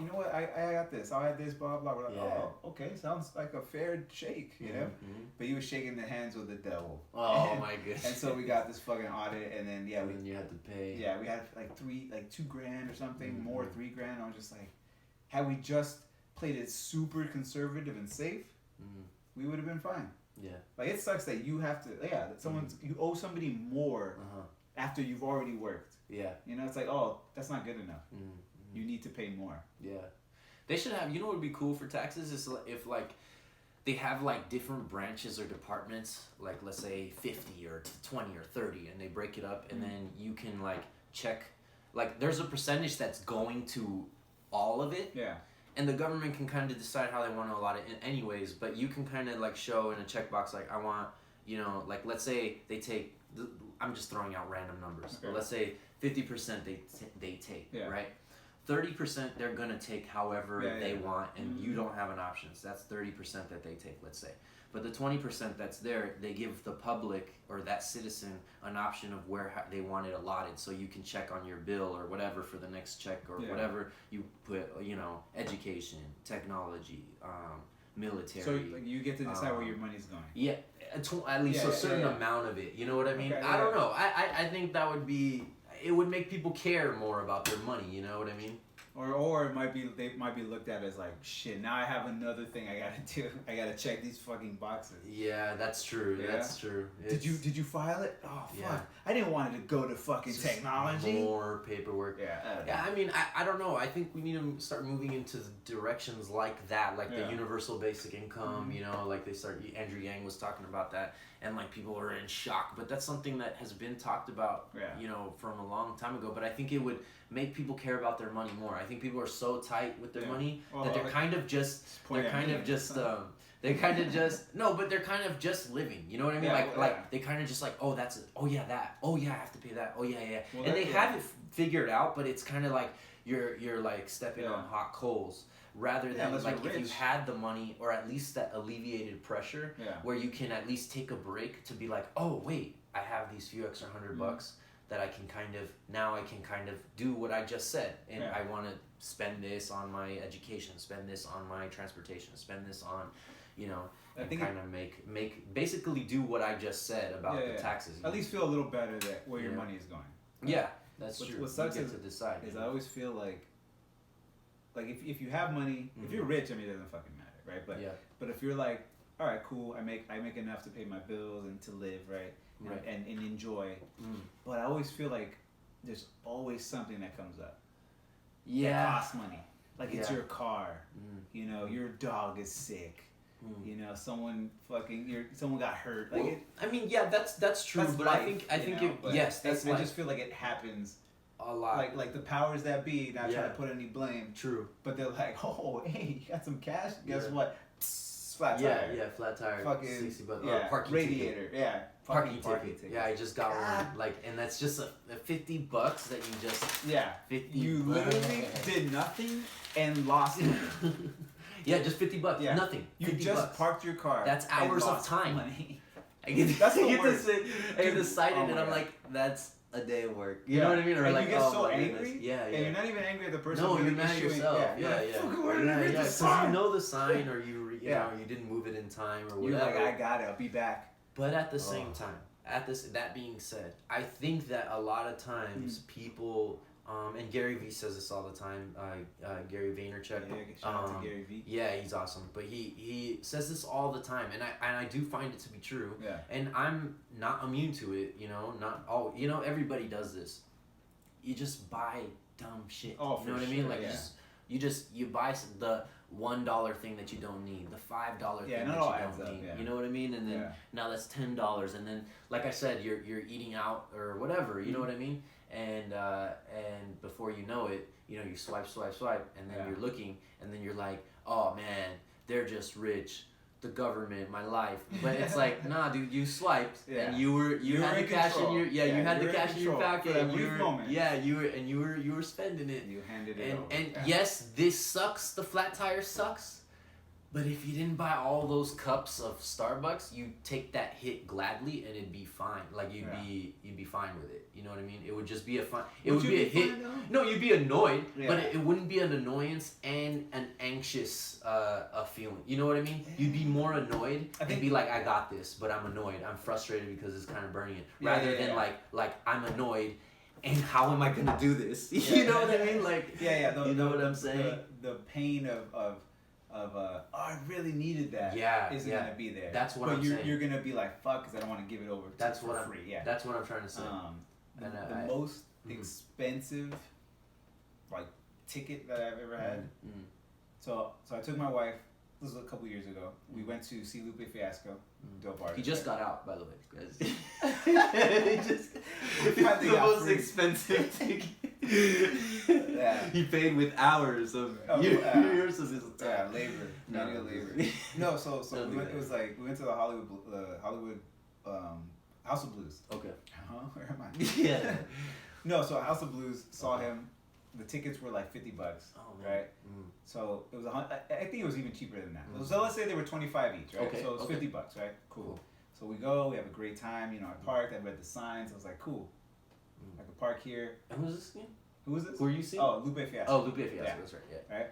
You know what? I got this. I'll add this. Blah blah. We're like, oh, okay, sounds like a fair shake. You know. But he was shaking the hands with the devil.
Oh my goodness.
And so we got this fucking audit, and then
and you had to pay.
Yeah, we had like $2,000 or something, more $3,000. I was just like, had we just played it super conservative and safe, we would have been fine.
Yeah.
Like it sucks that you have to, that you owe somebody more after you've already worked.
Yeah.
You know, it's like, oh, that's not good enough. You need to pay more.
Yeah. They should have, you know what would be cool for taxes is if like they have like different branches or departments, like let's say 50 or 20 or 30, and they break it up, and then you can like check, like there's a percentage that's going to all of it.
Yeah.
And the government can kind of decide how they want to allot it in anyways, but you can kind of like show in a checkbox, like I want, you know, like let's say they take, I'm just throwing out random numbers, but let's say 50% they take, right? 30% they're going to take however they want, and you don't have an option. So that's 30% that they take, let's say. But the 20% that's there, they give the public or that citizen an option of where they want it allotted, so you can check on your bill or whatever for the next check or whatever you put, you know, education, technology, military.
So like, you get to decide where your money's going.
Yeah, at least a certain amount of it. You know what I mean?
Okay,
I don't know. I think that would be, it would make people care more about their money. You know what I mean?
Or it might be, they might be looked at as like, shit, now I have another thing I gotta do. I gotta check these fucking boxes.
Yeah, that's true. Yeah? That's true.
Did you file it? Oh fuck! I didn't want it to go to fucking technology.
More paperwork. Yeah. I mean, I don't know. I think we need to start moving into directions like that, like the universal basic income. You know, like Andrew Yang was talking about that, and like people are in shock. But that's something that has been talked about, you know, from a long time ago. But I think it would make people care about their money more. I think people are so tight with their money that they're kind of just they're kind of just living. You know what I mean? Like they kind of just like, oh, that's it. Oh yeah, that. Oh yeah, I have to pay that. Oh yeah. Well, and they have it figured out, but it's kind of like you're like stepping on hot coals. Rather than like if you had the money, or at least that alleviated pressure, where you can at least take a break to be like, oh wait, I have these few extra $100 that I can kind of do what I just said, and I want to spend this on my education, spend this on my transportation, spend this on, you know, and kind of make basically do what I just said about the taxes.
At least feel a little better that where your money is going.
Yeah, that's true.
What sucks
you get to decide.
Is I always feel like if you have money, if you're rich, I mean, it doesn't fucking matter, right? But if you're like, all right, cool, I make enough to pay my bills and to live, right? And enjoy. But I always feel like there's always something that comes up. That costs money. Like it's your car. You know, your dog is sick. You know, someone got hurt. Like
I mean, that's true. But life, I think that's
I just feel like it happens
a lot.
Like the powers that be, not trying to put any blame.
True.
But they're like, oh, hey, you got some cash? Guess what? Flat tire.
Yeah, flat tire.
Fucking
60 bucks.
Parking radiator. Ticket.
Parking ticket. Yeah, I just got one. Like, and that's just a $50 that you just.
Yeah.
50.
You literally did nothing and lost it.
Yeah, just $50.
Yeah.
Nothing.
You just parked your car.
That's hours of time.
Money.
I get to cite it, and I'm like, that's a day of work. You know what I mean? Or
and
like,
you get so angry.
Yeah.
And you're not even angry at the person.
No, you're mad at yourself. Yeah. Because you know the sign, or you know you didn't move it in time, or whatever.
You're like, I got it. I'll be back.
But at the same time, that being said, I think that a lot of times people, and Gary Vee says this all the time. Gary Vaynerchuk.
Yeah, shout out to Gary Vee.
Yeah, he's awesome. But he says this all the time, and I do find it to be true.
Yeah.
And I'm not immune to it. You know, not all. You know, everybody does this. You just buy dumb shit.
Oh,
you know what I mean? Like you buy the $1 thing that you don't need, the $5 thing that you don't need. You know what I mean? And then now that's $10, and then like I said, you're eating out or whatever. You know what I mean? And before you know it, you know, you swipe, and then you're looking, and then you're like, oh man, they're just rich. the government, my life. But it's like, nah, dude, you swiped and you had the cash
control.
in your you had the cash in your pocket.
For that brief moment.
You were spending it.
You handed it over.
And yes, this sucks. The flat tire sucks. But if you didn't buy all those cups of Starbucks, you take that hit gladly and it'd be fine. Like you'd be fine with it. You know what I mean? It would just be a fun. It would be a hit. No, you'd be annoyed, but it wouldn't be an annoyance and an anxious feeling. You know what I mean? You'd be more annoyed and be like, I got this, but I'm annoyed. I'm frustrated because it's kind of burning it. Rather than like I'm annoyed. And how am I gonna do this? You know what I mean? Like you know what I'm saying?
The pain of I really needed that. Isn't gonna be there.
That's what I'm saying.
You're gonna be like, fuck, because I don't want to give it over for free. Yeah.
That's what I'm trying to say.
The most expensive like ticket that I've ever had. So I took my wife. This was a couple years ago. We went to see Lupe Fiasco. Dope artist.
He just got out, by the way, guys.
The
most expensive ticket. He paid with hours of years of his time.
Labor, manual labor. No, so we went. It was like we went to the Hollywood House of Blues.
Okay.
Where am I? No, so House of Blues saw him. The tickets were like $50, right? So it was I think it was even cheaper than that. So let's say they were $25 each, right?
Okay.
So it's $50, right? Cool. So we go, we have a great time. You know, I parked. I read the signs. I was like, cool. I could park here.
And who's this again?
Who was this?
Who are you seeing?
Oh, Lupe Fiasco.
Oh, Lupe Fiasco. That's right. Yeah.
Right.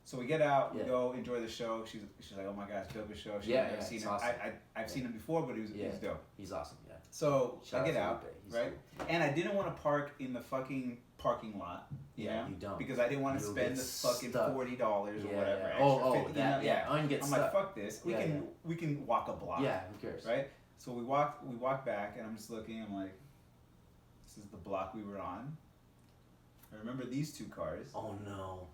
So we get out. We go enjoy the show. She's like, oh my gosh, dopest show. She's never seen him.
Awesome.
I've seen him before, but he's dope.
He's awesome. Yeah.
So I get out, right? Cool. And I didn't want to park in the fucking parking lot.
Yeah, you don't.
Because I didn't want to spend the fucking $40 or whatever.
I'm
like, fuck this. We can walk a block.
Yeah, who cares?
Right? So we walk back, and I'm just looking. I'm like, this is the block we were on. I remember these two cars.
Oh no.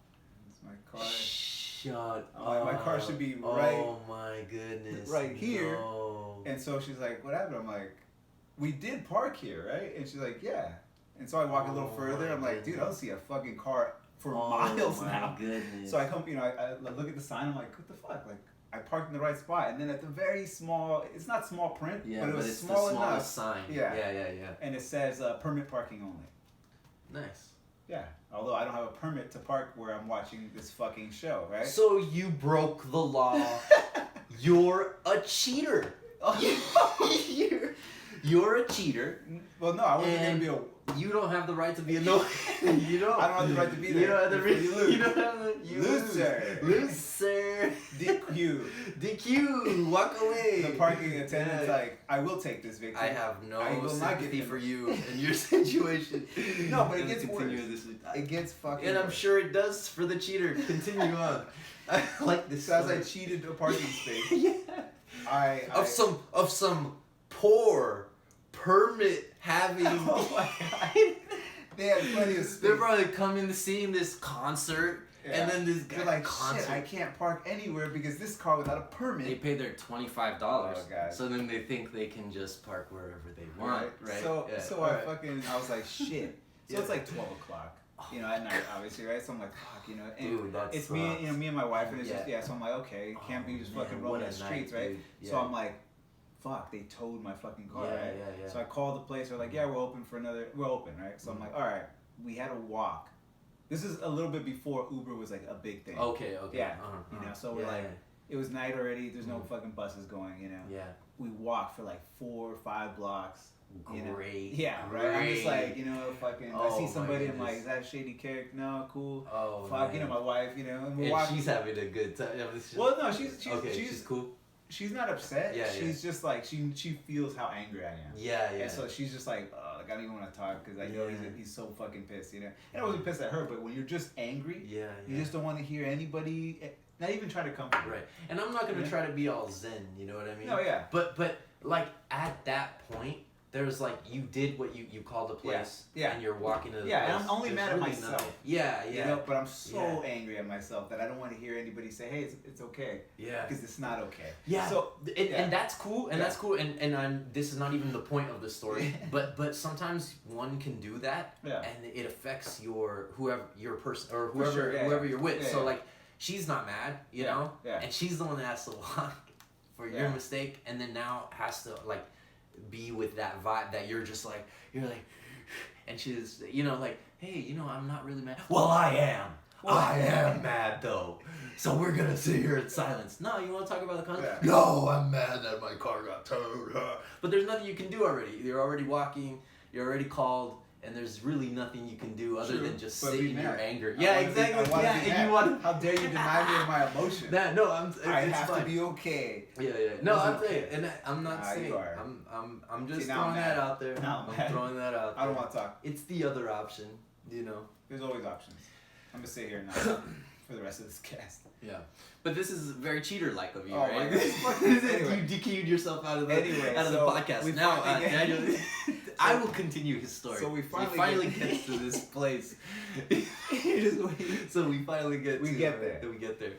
It's my car.
Shut up.
My car should be right.
Oh my goodness.
Right here.
No.
And so she's like, what happened? I'm like, we did park here, right? And she's like, yeah. And so I walk a little further. I'm like, dude, I don't see a fucking car for miles now.
Goodness.
So I come, I look at the sign. I'm like, what the fuck? Like, I parked in the right spot. And then at the very small, it's not small print, but it was
it's
small
the
enough.
smallest sign. Yeah.
And it says permit parking only.
Nice.
Yeah. Although I don't have a permit to park where I'm watching this fucking show, right?
So you broke the law. You're a cheater. You're a cheater.
Well, no, I wasn't going to be a...
You don't have the right to be a no. You don't.
I don't have the right to be there.
You don't have the right. You don't have the.
Loser. DQ.
Walk away.
The parking attendant's like, I will take this victim.
I have no sympathy for you in your situation.
No, but it gets worse. It gets fucking
And I'm sure it does for the cheater. Continue on. I like this.
So as I cheated a parking space.
Of some poor permit having.
Oh my god. They had plenty of space.
They're probably coming to seeing this concert, and then this guy
like, shit, I can't park anywhere because this car without a permit.
They pay their $25, so then they think they can just park wherever they want, right?
So I was like, shit. So it's like 12 o'clock. At night, obviously, right? So I'm like, fuck, and
dude,
it's me and my wife, and it's just, so I'm like, okay, can't be just fucking rolling the streets, right? Yeah. So I'm like, fuck, they towed my fucking car, right? Yeah. So I called the place, they're like, yeah, we're open, right? So I'm like, all right, we had to walk. This is a little bit before Uber was like a big thing.
Okay.
Yeah, so we're like, it was night already, there's no fucking buses going, Yeah. We walked for like 4 or 5 blocks.
Great.
Yeah, right.
Great.
I'm just like, fucking. I see somebody. I'm like, is that a shady character? No, cool.
Oh,
fuck,
man.
My wife. And we're
and
walking.
She's having a good time.
Well, no, she's
cool.
She's not upset.
Yeah,
she's just like she feels how angry I am.
Yeah.
And so she's just like, I don't even want to talk because I know he's so fucking pissed. And I wasn't pissed at her, but when you're just angry, you just don't want to hear anybody. Not even try to comfort her.
Right. And I'm not gonna try to be all zen. You know what I mean?
No, yeah.
But like at that point. There's like you did what you called the place, and you're walking to the place.
And I'm only mad at myself.
Yeah.
But I'm so angry at myself that I don't want to hear anybody say, "Hey, it's okay."
Yeah.
Because it's not okay.
Yeah. So and that's cool, and that's cool, and this is not even the point of the story, but sometimes one can do that, and it affects whoever you're with. So like she's not mad, you know, and she's the one that has to walk. for your mistake, and then now has to like be with that vibe that you're like, and she's, you know, like, hey, you know, I'm not really mad. Well, I am. I am mad though. So we're gonna sit here in silence. No, you want to talk about the concept? Yeah. No, I'm mad that my car got towed. But there's nothing you can do already. You're already walking. You're already called. And there's really nothing you can do other than just sit in your anger. Yeah, exactly. And you want to.
How dare you deny me of my emotion?
No,
I have to be okay.
Yeah. No, I'm saying, and I'm not saying. I'm just throwing that out there. I'm throwing that out there.
I don't want to talk.
It's the other option, you know.
There's always options. I'm gonna sit here now for the rest of this cast.
Yeah, but this is very cheater-like of you,
oh
right?
Anyway.
You DQ'd yourself out of the podcast. Now, Daniel, I will continue his story.
So we finally
get to this place. So we finally get there. We get there.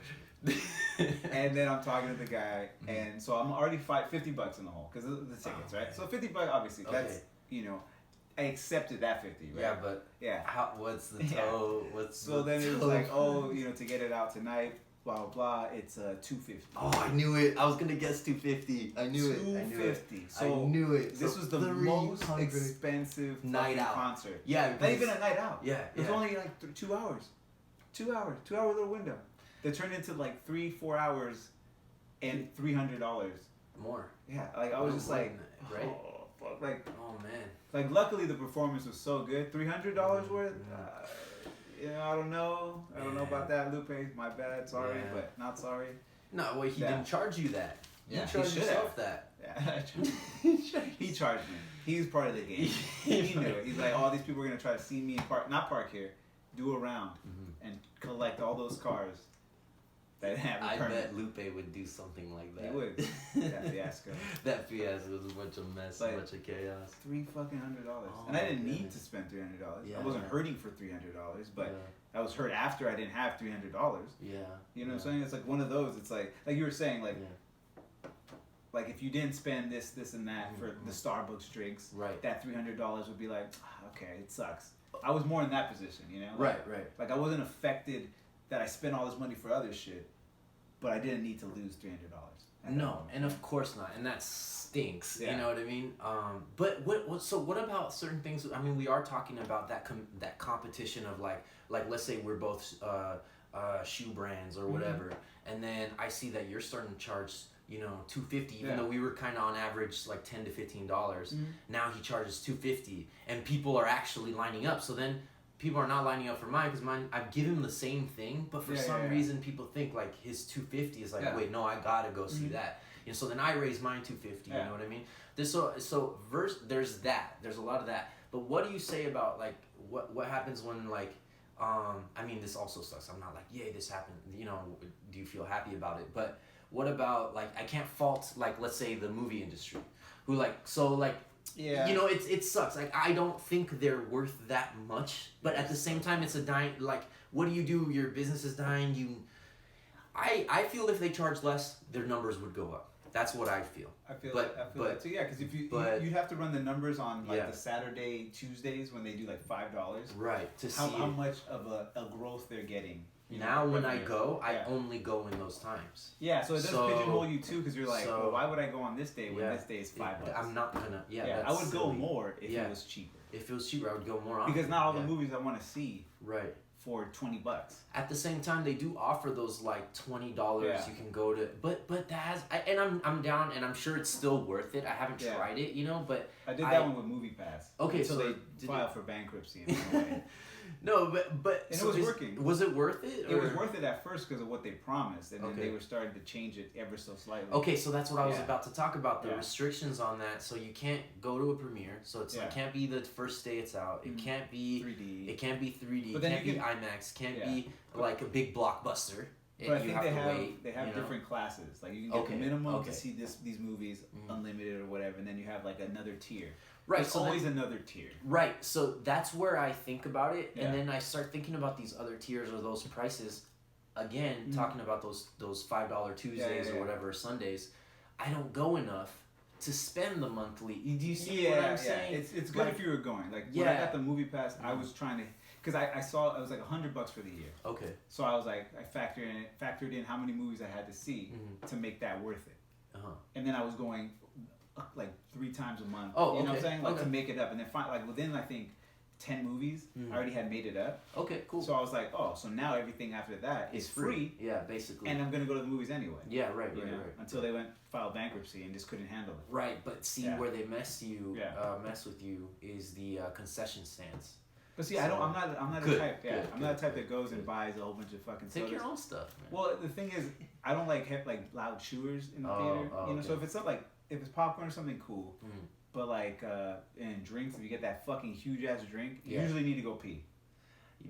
And then I'm talking to the guy, and so I'm already $50 in the hole because of the tickets, right? So $50, obviously, that's, you know, I accepted that 50, right?
Yeah, but what's the toe?
So then it was like, oh, you know, to get it out tonight, blah blah blah. It's $250.
Oh, I knew it. I was gonna guess $250. I knew it.
$250.
So I knew it.
This was the most expensive
night out
concert.
Yeah,
not even a night out.
Yeah,
it was only like 2 hours. 2 hour little window. That turned into like 3-4 hours, and $300
more. Yeah,
like I was just like,
right?
Oh fuck, like,
oh man.
Like, luckily the performance was so good. $300 worth. You know, I don't know about that, Lupe. My bad. Sorry, but not sorry.
No, well, he didn't charge you that.
Yeah,
he charged himself that.
Yeah, he charged me. He's part of the game. He knew it. He's like, oh, these people are gonna try to see me and not park here, do a round, and collect all those cars.
I bet Lupe would do something like that.
He would. That fiasco.
That fiasco was a bunch of mess, a bunch of chaos.
$300, and I didn't need to spend $300. Yeah. I wasn't hurting for $300, but I was hurt after I didn't have $300.
Yeah.
You know what I'm saying? It's like one of those. It's like you were saying, like if you didn't spend this, and that for the Starbucks drinks,
right?
That $300 would be like, okay, it sucks. I was more in that position, you know?
Right.
Like I wasn't affected that I spent all this money for other shit, but I didn't need to lose $300.
No, and of course not, and that stinks. Yeah. You know what I mean? But what about certain things? I mean, we are talking about that competition of like let's say we're both shoe brands or whatever, and then I see that you're starting to charge, you know, $250, even though we were kind of on average like $10 to $15. Now he charges $250, and people are actually lining up. So then people are not lining up for mine because mine, I've given him the same thing, but for some reason people think like his $250 is like, wait, no, I gotta go see that. You know, so then I raise mine $250. You know what I mean? There's that. There's a lot of that. But what do you say about like what happens when like I mean, this also sucks. I'm not like, yay, this happened. You know, do you feel happy about it? But what about like, I can't fault like, let's say the movie industry, who like, so like, you know, it sucks. Like, I don't think they're worth that much, but at the same time, it's a dying. Like, what do? Your business is dying. I feel if they charge less, their numbers would go up. That's what I feel.
I feel that too. Yeah, because if you'd have to run the numbers on like the Saturday, Tuesdays when they do like $5.
Right. To see
how much of a growth they're getting.
Now when I go, I only go in those times.
Yeah, so it does pigeonhole you too, because you're like, well, why would I go on this day when this day is $5?
I'm not gonna.
I would go more if it was cheaper.
If it was cheaper, I would go more often.
Because not all the movies I want to see.
Right.
For $20.
At the same time, they do offer those like $20 you can go to, but that has, I'm down, and I'm sure it's still worth it. I haven't tried it, you know, but
I did that one with MoviePass.
Okay,
so they filed for bankruptcy in a way.
No, but
and so it was working.
Was it worth it?
It was worth it at first because of what they promised, and then they were starting to change it ever so slightly.
Okay, so that's what I was about to talk about, the restrictions on that. So you can't go to a premiere, so it's it can't be the first day it's out. It can't be 3D. It can't be 3D. It can't be IMAX. Can't be like a big blockbuster.
But I think they have different classes. Like you can get the minimum to see these movies unlimited or whatever, and then you have like another tier.
Right,
there's always another tier.
Right, so that's where I think about it, and then I start thinking about these other tiers or those prices. Again, talking about those $5 Tuesdays or whatever, Sundays. I don't go enough to spend the monthly. Do you see what I'm saying?
It's good if you were going. Like when I got the MoviePass, I was trying to, because I saw it was like $100 for the year.
Okay.
So I was like, I factored in how many movies I had to see to make that worth it. and then I was going like 3 times a month.
Oh,
you know what I'm saying? Like
okay.
to make it up, and then like within I think 10 movies, I already had made it up.
Okay, cool.
So I was like, oh, so now everything after that is free.
Yeah, basically.
And I'm gonna go to the movies anyway.
Yeah, right.
Until they filed bankruptcy and just couldn't handle it.
Right, but see where they mess with you is the concession stands.
But see, I'm not a type. Yeah, I'm not a type that goes and buys a whole bunch of fucking.
Take
sodas.
your own stuff, man.
Well, the thing is, I don't like loud chewers in the theater. You know, so if it's not like if it's popcorn or something, cool. But like in drinks, if you get that fucking huge ass drink, you usually need to go pee.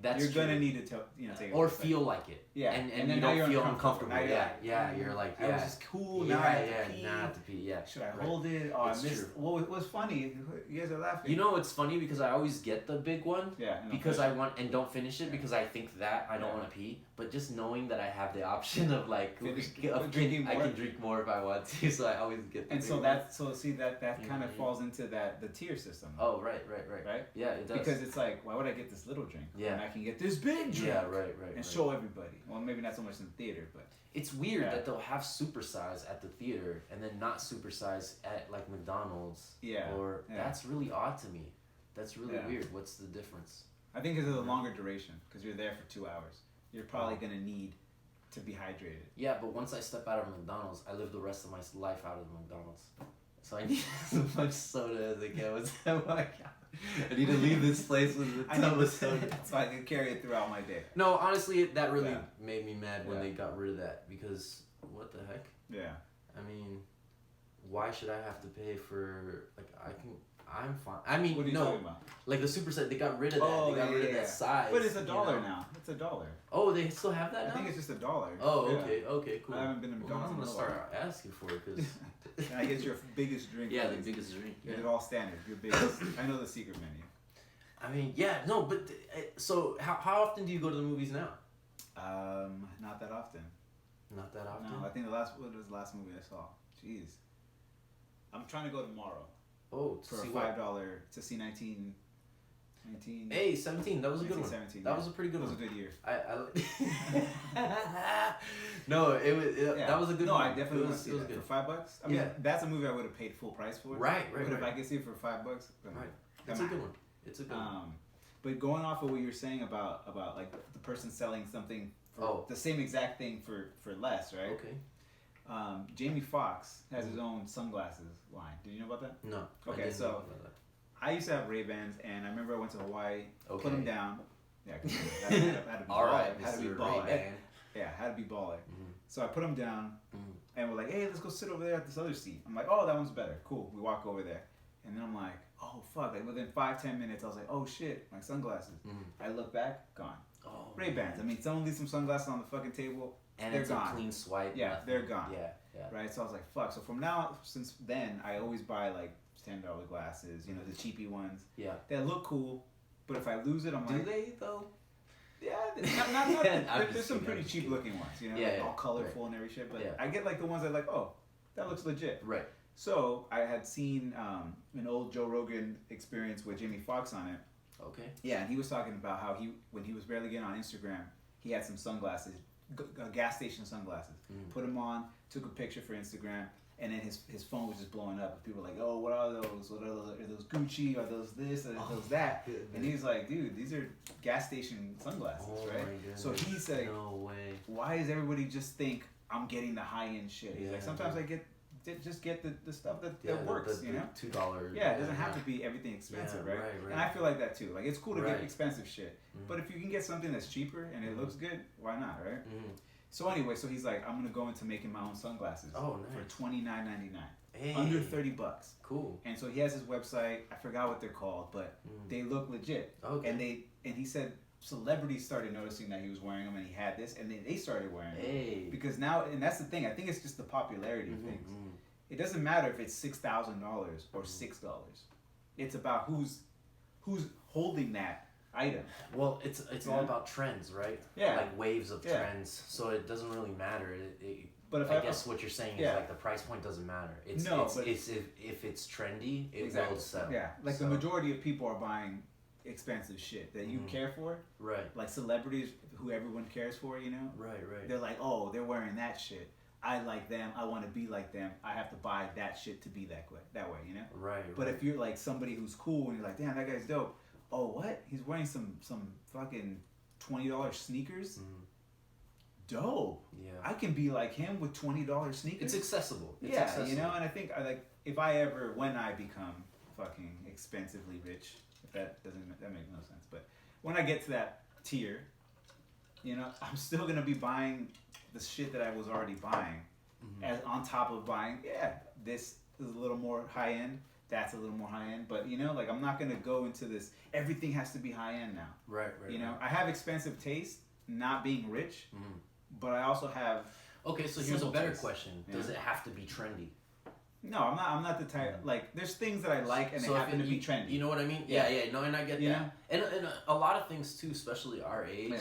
You're gonna need to take it.
Or feel like it.
Yeah.
And then you don't feel uncomfortable. Yeah. You're like,
I was just cool.
Yeah,
now I have to pee.
Now I have to pee. Yeah.
Should I hold it? Oh,
it's
I missed.
true.
Well, it was funny. You guys are laughing.
You know, it's funny because I always get the big one.
Yeah.
Because I want and don't finish it because I think that I don't want to pee. But just knowing that I have the option of like
drinking more.
I can drink more if I want to. So I always get. The
and
big
so
one.
that kind of falls into the tier system.
Oh right.
Right.
Yeah, it does.
Because it's like, why would I get this little drink?
Yeah.
And I can get this big drink.
Yeah, right.
And show everybody. Well, maybe not so much in the theater, but
it's weird that they'll have supersize at the theater and then not supersize at like McDonald's.
Yeah.
Or that's really odd to me. That's really weird. What's the difference?
I think it's a longer duration because you're there for 2 hours. You're probably gonna need to be hydrated.
Yeah, but once I step out of McDonald's, I live the rest of my life out of McDonald's. So I need as much soda as I can. I need to leave this place with a ton of soda.
So I can carry it throughout my day.
No, honestly, that really made me mad when they got rid of that because what the heck?
Yeah.
I mean, why should I have to pay for I'm fine. I mean,
what are you talking about?
Like the superset, they got rid of that. They got rid of that size.
But it's $1 now. It's $1.
Oh, they still have that now?
I think it's just $1.
Oh, okay, cool.
I haven't been to McDonald's
I'm gonna start asking for it because.
I guess your biggest drink.
Yeah, the biggest drink. Yeah.
Is it all standard? Your biggest. I know the secret menu.
I mean, but so how often do you go to the movies now?
Not that often.
Not that often.
No, I think what was the last movie I saw? Jeez. I'm trying to go tomorrow.
Oh,
for $5 to see 19.
Hey, 17. That was a good one.
17,
that was a pretty good one.
That was a good year.
No, that was a good one.
No, I definitely want to see that for $5. I mean, that's a movie I would have paid full price for.
Right.
But if I could see it for $5, then
it's a good one. It's a good one.
But going off of what you're saying about like the person selling something for the same exact thing for less, right?
Okay.
Jamie Foxx has his own sunglasses line. Did you know about that?
No.
Okay, so I used to have Ray-Bans, and I remember I went to Hawaii, put them down. Yeah, had to be
all right,
had to be baller. Yeah, had to be baller. So I put them down, and we're like, hey, let's go sit over there at this other seat. I'm like, oh, that one's better. Cool. We walk over there, and then I'm like, oh fuck! Like within 5-10 minutes, I was like, oh shit, my sunglasses. I look back, gone.
Oh,
Ray-Bans. I mean, someone leaves some sunglasses on the fucking table.
And
they're
it's
gone.
a clean swipe.
Yeah, they're gone.
Yeah.
Right. So I was like, fuck. So from now, since then, I always buy like $10 glasses. You know, the cheapy ones.
Yeah.
They look cool, but if I lose it, I'm like.
Do they though?
Yeah, not there's some pretty cheap looking ones. You know, all colorful and every shit. But I get like the ones that like, oh, that looks legit.
Right.
So I had seen an old Joe Rogan experience with Jamie Foxx on it.
Okay.
Yeah, and he was talking about how when he was barely getting on Instagram, he had some sunglasses, gas station sunglasses. Put them on, took a picture for Instagram, and then his phone was just blowing up. People were like, oh, what are those? What are those? Are those Gucci? Are those this? Are those that? And he's like, dude, these are gas station sunglasses, right? So he's like,
no way.
Why does everybody just think I'm getting the high end shit? He's like, sometimes I get the stuff that works, you know?
$2.
Yeah, it doesn't have to be everything expensive, right? And I feel like that too. Like it's cool to get expensive shit, but if you can get something that's cheaper and it looks good, why not, right? So anyway, so he's like, I'm gonna go into making my own sunglasses for $29.99, under $30.
Cool.
And so he has his website. I forgot what they're called, but they look legit.
Okay.
And he said celebrities started noticing that he was wearing them, and he had this, and then they started wearing them because now, and that's the thing. I think it's just the popularity of things. It doesn't matter if it's $6,000 or $6. It's about who's holding that item.
Well, it's all about trends, right?
Yeah.
Like waves of trends. So it doesn't really matter. But I guess what you're saying is like the price point doesn't matter. It's if it's trendy, it will sell.
Yeah. Like the majority of people are buying expensive shit that you care for. Right. Like celebrities who everyone cares for, you know?
Right.
They're like, oh, they're wearing that shit. I like them. I want to be like them. I have to buy that shit to be that way, you know?
Right.
But if you're like somebody who's cool and you're like, damn, that guy's dope. Oh, what? He's wearing some fucking $20 sneakers?
Mm-hmm.
Dope.
Yeah.
I can be like him with $20 sneakers.
It's accessible.
Accessible. You know? And I think if I ever, when I become fucking expensively rich, if that makes no sense. But when I get to that tier, you know, I'm still going to be buying the shit that I was already buying, as on top of buying, this is a little more high end, that's a little more high end, but you know, like I'm not gonna go into this, everything has to be high end now.
Right.
You know, I have expensive taste, not being rich, but I also have.
Okay, so here's a better
taste.
Question: Does it have to be trendy?
No, I'm not the type. Like, there's things that I like, and
so
they happen to be trendy.
You know what I mean? Yeah. No, and I get that. And a lot of things too, especially our age.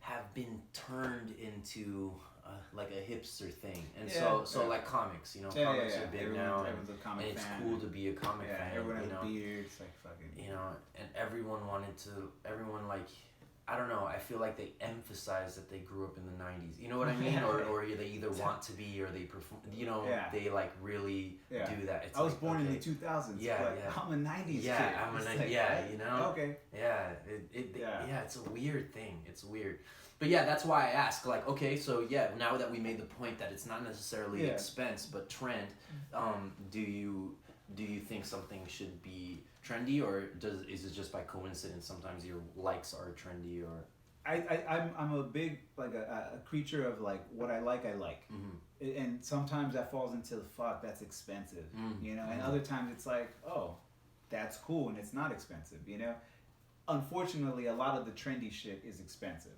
Have been turned into like a hipster thing, and so like comics, you know, comics are big now, and it's cool to be a comic fan.
Everyone has
a
beard, it's like fucking.
You know, and everyone like, I don't know. I feel like they emphasize that they grew up in the '90s. You know what I mean? Or they either want to be or they perform. You know, they like really do that. It's
I was born in the 2000s. I'm a '90s kid.
I'm a '90s. You know.
Okay.
It's a weird thing. It's weird. But yeah, that's why I ask. Like, okay, so now that we made the point that it's not necessarily expense but trend, do you think something should be trendy, or is it just by coincidence sometimes your likes are trendy? Or
I'm a big like a creature of like what I like, and sometimes that falls into the fuck that's expensive, you know, and other times it's like, oh, that's cool and it's not expensive, you know. Unfortunately, a lot of the trendy shit is expensive.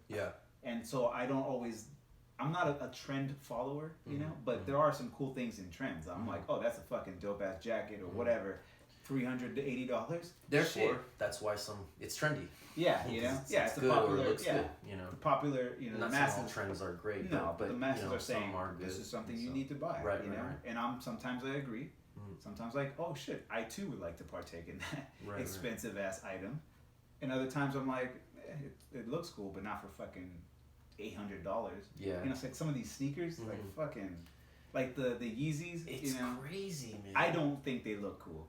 And so I'm not a trend follower, you know, but there are some cool things in trends. I'm like, oh, that's a fucking dope ass jacket or whatever, $380.
Therefore, that's why it's trendy.
Yeah, you know, it's a popular,
looks good, you know,
popular, you know,
not
the masses.
all trends are great.
No, but the masses
you know,
are saying this is something you need to buy,
right,
you know.
Right.
And sometimes I agree. Sometimes like, oh shit, I too would like to partake in that expensive ass item. And other times I'm like, it looks cool, but not for fucking $800.
Yeah.
You know, it's like some of these sneakers, like fucking, like the Yeezys.
It's
you know,
crazy, man.
I don't think they look cool.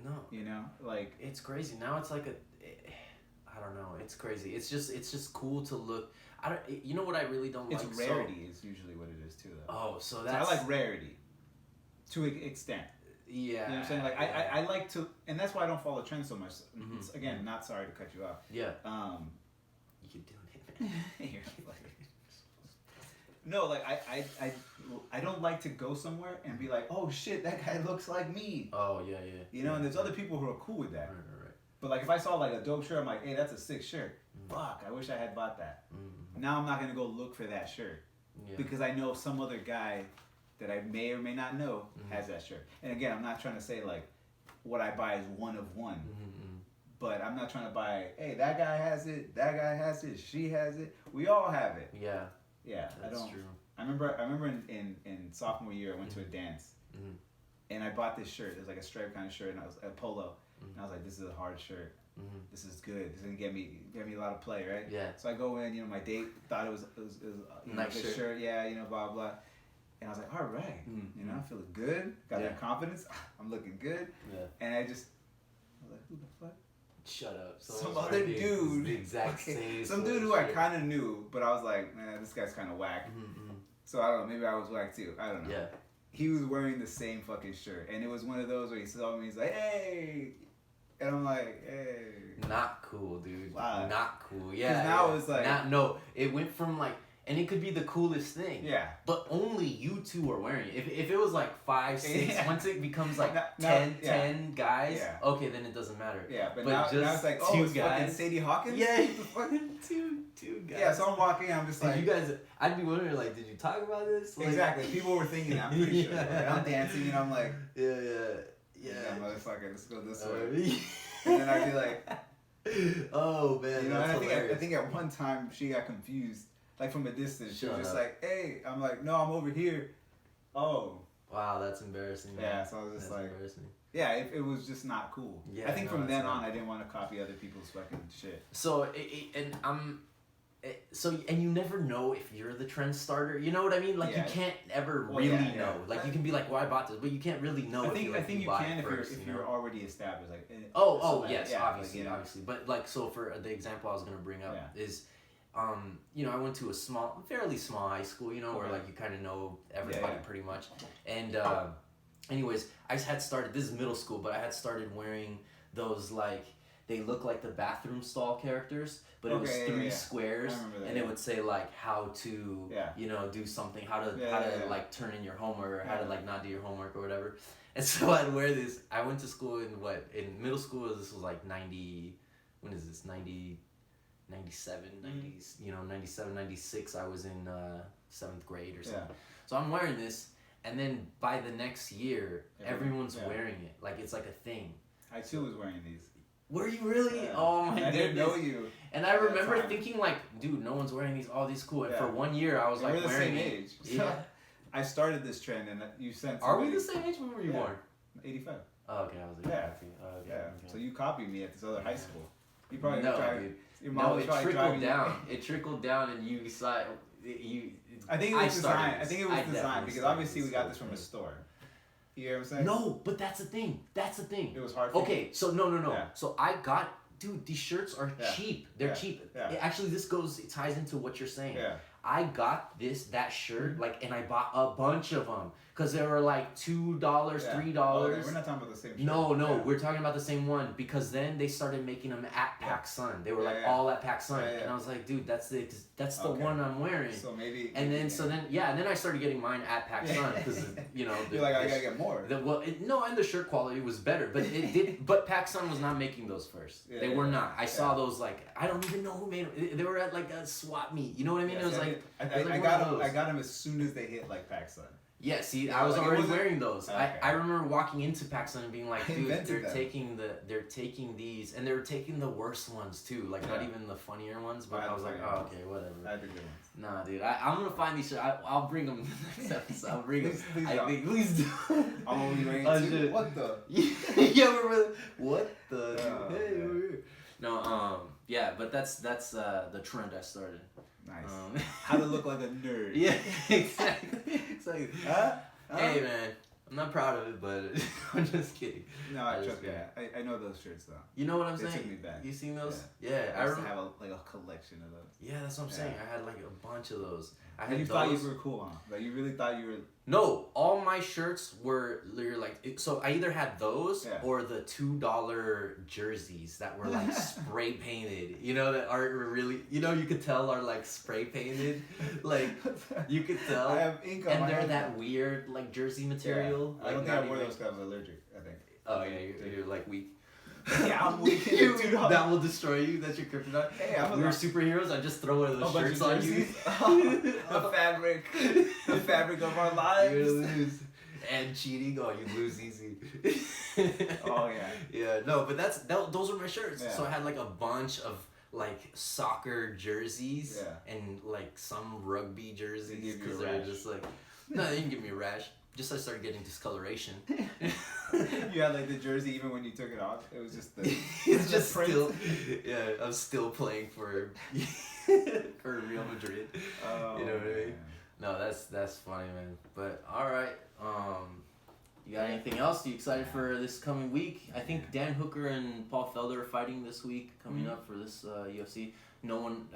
No.
You know, like
it's crazy. Now it's like I don't know. It's crazy. It's just cool to look. You know what I really don't like?
It's rarity is usually what it is too, though.
Oh, so that's.
So I like rarity, to an extent.
Yeah.
You know what I'm saying? Like I like to, and that's why I don't follow trends so much. It's, again, not sorry to cut you off.
Yeah.
You're doing it, man. No, like I don't like to go somewhere and be like, oh shit, that guy looks like me.
Oh yeah.
You know, and there's other people who are cool with that.
Right.
But like if I saw like a dope shirt, I'm like, hey, that's a sick shirt. Fuck, I wish I had bought that. Now I'm not gonna go look for that shirt because I know some other guy that I may or may not know has that shirt. And again, I'm not trying to say like what I buy is one of one. But I'm not trying to buy, hey, that guy has it, that guy has it, she has it. We all have it.
Yeah.
Yeah,
that's true.
I remember in sophomore year I went to a dance, and I bought this shirt. It was like a striped kind of shirt, and I was a polo, and I was like, this is a hard shirt. This is good. This is gonna get me a lot of play, right?
Yeah.
So I go in, you know, my date thought it was you know,
nice
a good shirt, yeah, you know, blah blah. And I was like, all right, you know, I'm feeling good, got that confidence, I'm looking good, and I was like, who the fuck?
Shut up.
Some other dude.
The exact same.
Some dude who I kind of knew, but I was like, man, this guy's kind of whack. So I don't know, maybe I was whack too. I don't know.
Yeah.
He was wearing the same fucking shirt. And it was one of those where he saw me, he's like, hey. And I'm like, hey.
Not cool, dude.
Wow.
Not cool. Yeah.
Now it's like.
No, it went from like. And it could be the coolest thing.
Yeah.
But only you two are wearing it. If it was like 5, 6, once it becomes like 10 guys, okay, then it doesn't matter.
Yeah, but now it's like, oh, it's fucking Sadie Hawkins?
Yeah, fucking two guys.
Yeah, so I'm walking, I'm just like.
You guys, I'd be wondering, like, did you talk about this? Like,
exactly. People were thinking that, I'm pretty sure. Like, I'm dancing and I'm like.
Yeah,
motherfucker, let's go this way. And then I'd be like.
Oh, man.
You know, and I think at one time she got confused. Like from a distance, she was just like, hey. I'm like, no, I'm over here. Oh.
Wow, that's embarrassing. Man.
Yeah, so I was just like.
Embarrassing.
Yeah, it was just not cool. Yeah, I think from then on, I didn't want to copy other people's fucking shit.
So, and So, and you never know if you're the trend starter. You know what I mean? Like, you can't ever really know. Like, you can be like, well, I bought this, but you can't really know.
I think you can if you're already established. Like,
yes, obviously. But, like, so for the example I was going to bring up is, you know, I went to a fairly small high school, you know, where, like, you kind of know everybody pretty much. And, anyways, I had started, this is middle school, but I had started wearing those, like, they look like the bathroom stall characters, but it was three squares, and it would say like how to, you know, do something, how to like turn in your homework, or how to like not do your homework or whatever. And so I'd wear this. I went to school in middle school. This was like 90. When is this? 97, 90s. You know, 97, 96. I was in 7th grade or something. So I'm wearing this, and then by the next year, everyone's wearing it. Like it's like a thing.
I too was wearing these.
Were you really? Yeah. Oh my goodness. I didn't know you. And I remember thinking like, dude, no one's wearing these. Oh, these cool. And for 1 year, I was like, we're the same age.
Yeah. I started this trend, and you sent.
Are we the same age? When were you born?
85.
Oh, okay. I was 85. Okay.
So you copied me at this other high school. You probably
dude.
Your mom was
it trickled down. It trickled down, and you decided you.
I think it was design. I think it was design because obviously we got this from a store. You know what I'm saying?
No, but that's the thing.
It was hard.
Okay, so no. Yeah. So I got, dude. These shirts are cheap. They're cheap. Yeah. Actually, it ties into what you're saying. Yeah. I got that shirt, like, and I bought a bunch of them because they were like $2, $3.
Oh, okay. We're not talking about the same shirt.
No, we're talking about the same one because then they started making them at PacSun. They were all at PacSun, and I was like, dude, that's the one I'm wearing.
So maybe.
And then then I started getting mine at PacSun because you know.
You're like, I gotta get more.
And the shirt quality was better, but it did. But PacSun was not making those first. They were not. I saw those like I don't even know who made them. They were at like a swap meet. You know what I mean? It was like.
I got them as soon as they hit like PacSun.
Yeah, see, I was already wearing those. Okay. I remember walking into PacSun and being like, dude, they're taking these, and they were taking the worst ones too, like not even the funnier ones. But I was like, oh, okay, whatever.
I had the good ones.
Nah, dude, I'm gonna find these. I'll bring them next episode. I'll bring them. Please do.
I'm only wearing two. What the?
Yeah, we're really. What the? Hey, we're here. No, yeah, but that's the trend I started.
Nice. How to look like a nerd.
Yeah, exactly. Hey man, I'm not proud of it, but I'm just kidding.
No, I trust me. I know those shirts though.
You know what I'm saying?
They took me back.
You seen those?
Yeah. I used to have a collection of those.
Yeah, that's what I'm saying. I had like a bunch of those.
You thought you were cool, huh? Like you really thought you were.
No, all my shirts were like so. I either had those or the $2 jerseys that were like spray painted. You know that are really. You know you could tell are like spray painted. Like you could tell.
I have ink on
and
my
they're
hand.
that weird like jersey material.
Yeah. I don't think I wore those because I was allergic. I think.
Oh yeah, you're like weak.
Yeah, I'm weak.
That will destroy you. That's your kryptonite. Hey, we were superheroes. I just throw one of those shirts on you.
The fabric of our lives.
You're gonna lose. And cheating, you lose easy.
Oh yeah.
Yeah, no, but those are my shirts. Yeah. So I had like a bunch of like soccer jerseys and like some rugby jerseys because they were just like, no, they didn't give me a rash. Just I started getting discoloration.
You had like the jersey even when you took it off. It was just the.
It's just still. Yeah, I'm still playing for Real Madrid.
Oh,
you know what I mean? No, that's funny, man. But all right, you got anything else? Are you excited for this coming week? I think Dan Hooker and Paul Felder are fighting this week coming up for this UFC. No one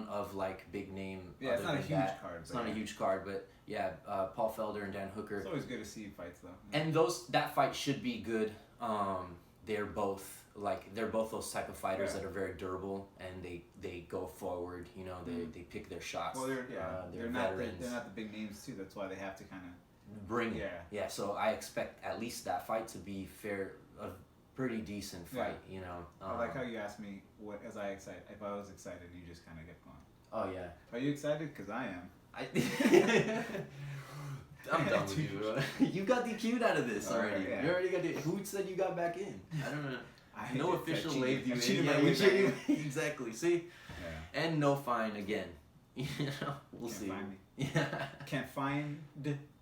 of like big name.
Yeah, it's not a huge card.
It's not a huge card, but yeah, Paul Felder and Dan Hooker.
It's always good to see fights though.
Yeah. And that fight should be good. They're both those type of fighters that are very durable and they go forward. You know, they pick their shots.
Well, they're not the big names too. That's why they have to kind of
bring it. Yeah. So I expect at least that fight to be fair. Pretty decent fight, you know.
I like how you asked me if I was excited, you just kind of kept going.
Oh yeah.
Are you excited? Because I am.
I'm done with you. You got DQ'd out of this already. You already got who said you got back in? I don't know. No official waived you in. Yeah, exactly. See. Yeah. And no fine again. You know, we'll see.
Find me.
Yeah.
Can't find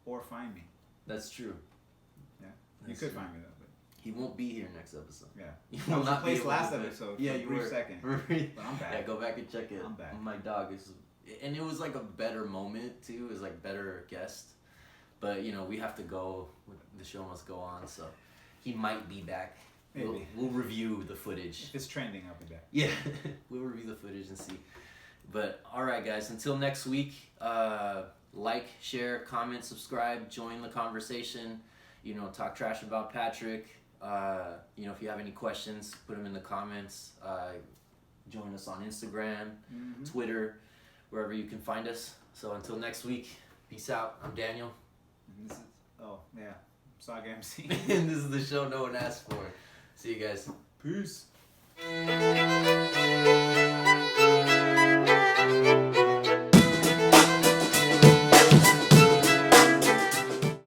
or find me.
That's true.
Yeah. You could find me though.
He won't be here next episode.
Yeah.
He
I
will
was
not be
replaced
able
last
to do it.
episode.
Yeah,
for
you
a brief
were.
second. But I'm back.
Yeah, go back and check it.
I'm back.
My dog is, and it was like a better moment too. It was like better guest, but you know we have to go. The show must go on, so he might be back.
Maybe.
We'll review the footage.
If it's trending, I'll be back.
Yeah, we'll review the footage and see. But all right, guys. Until next week. Like, share, comment, subscribe, join the conversation. You know, talk trash about Patrick. You know, if you have any questions, put them in the comments. Join us on Instagram, Twitter, wherever you can find us. So until next week, peace out. I'm Daniel.
SAGA MC.
And this is the show no one asked for. See you guys. Peace.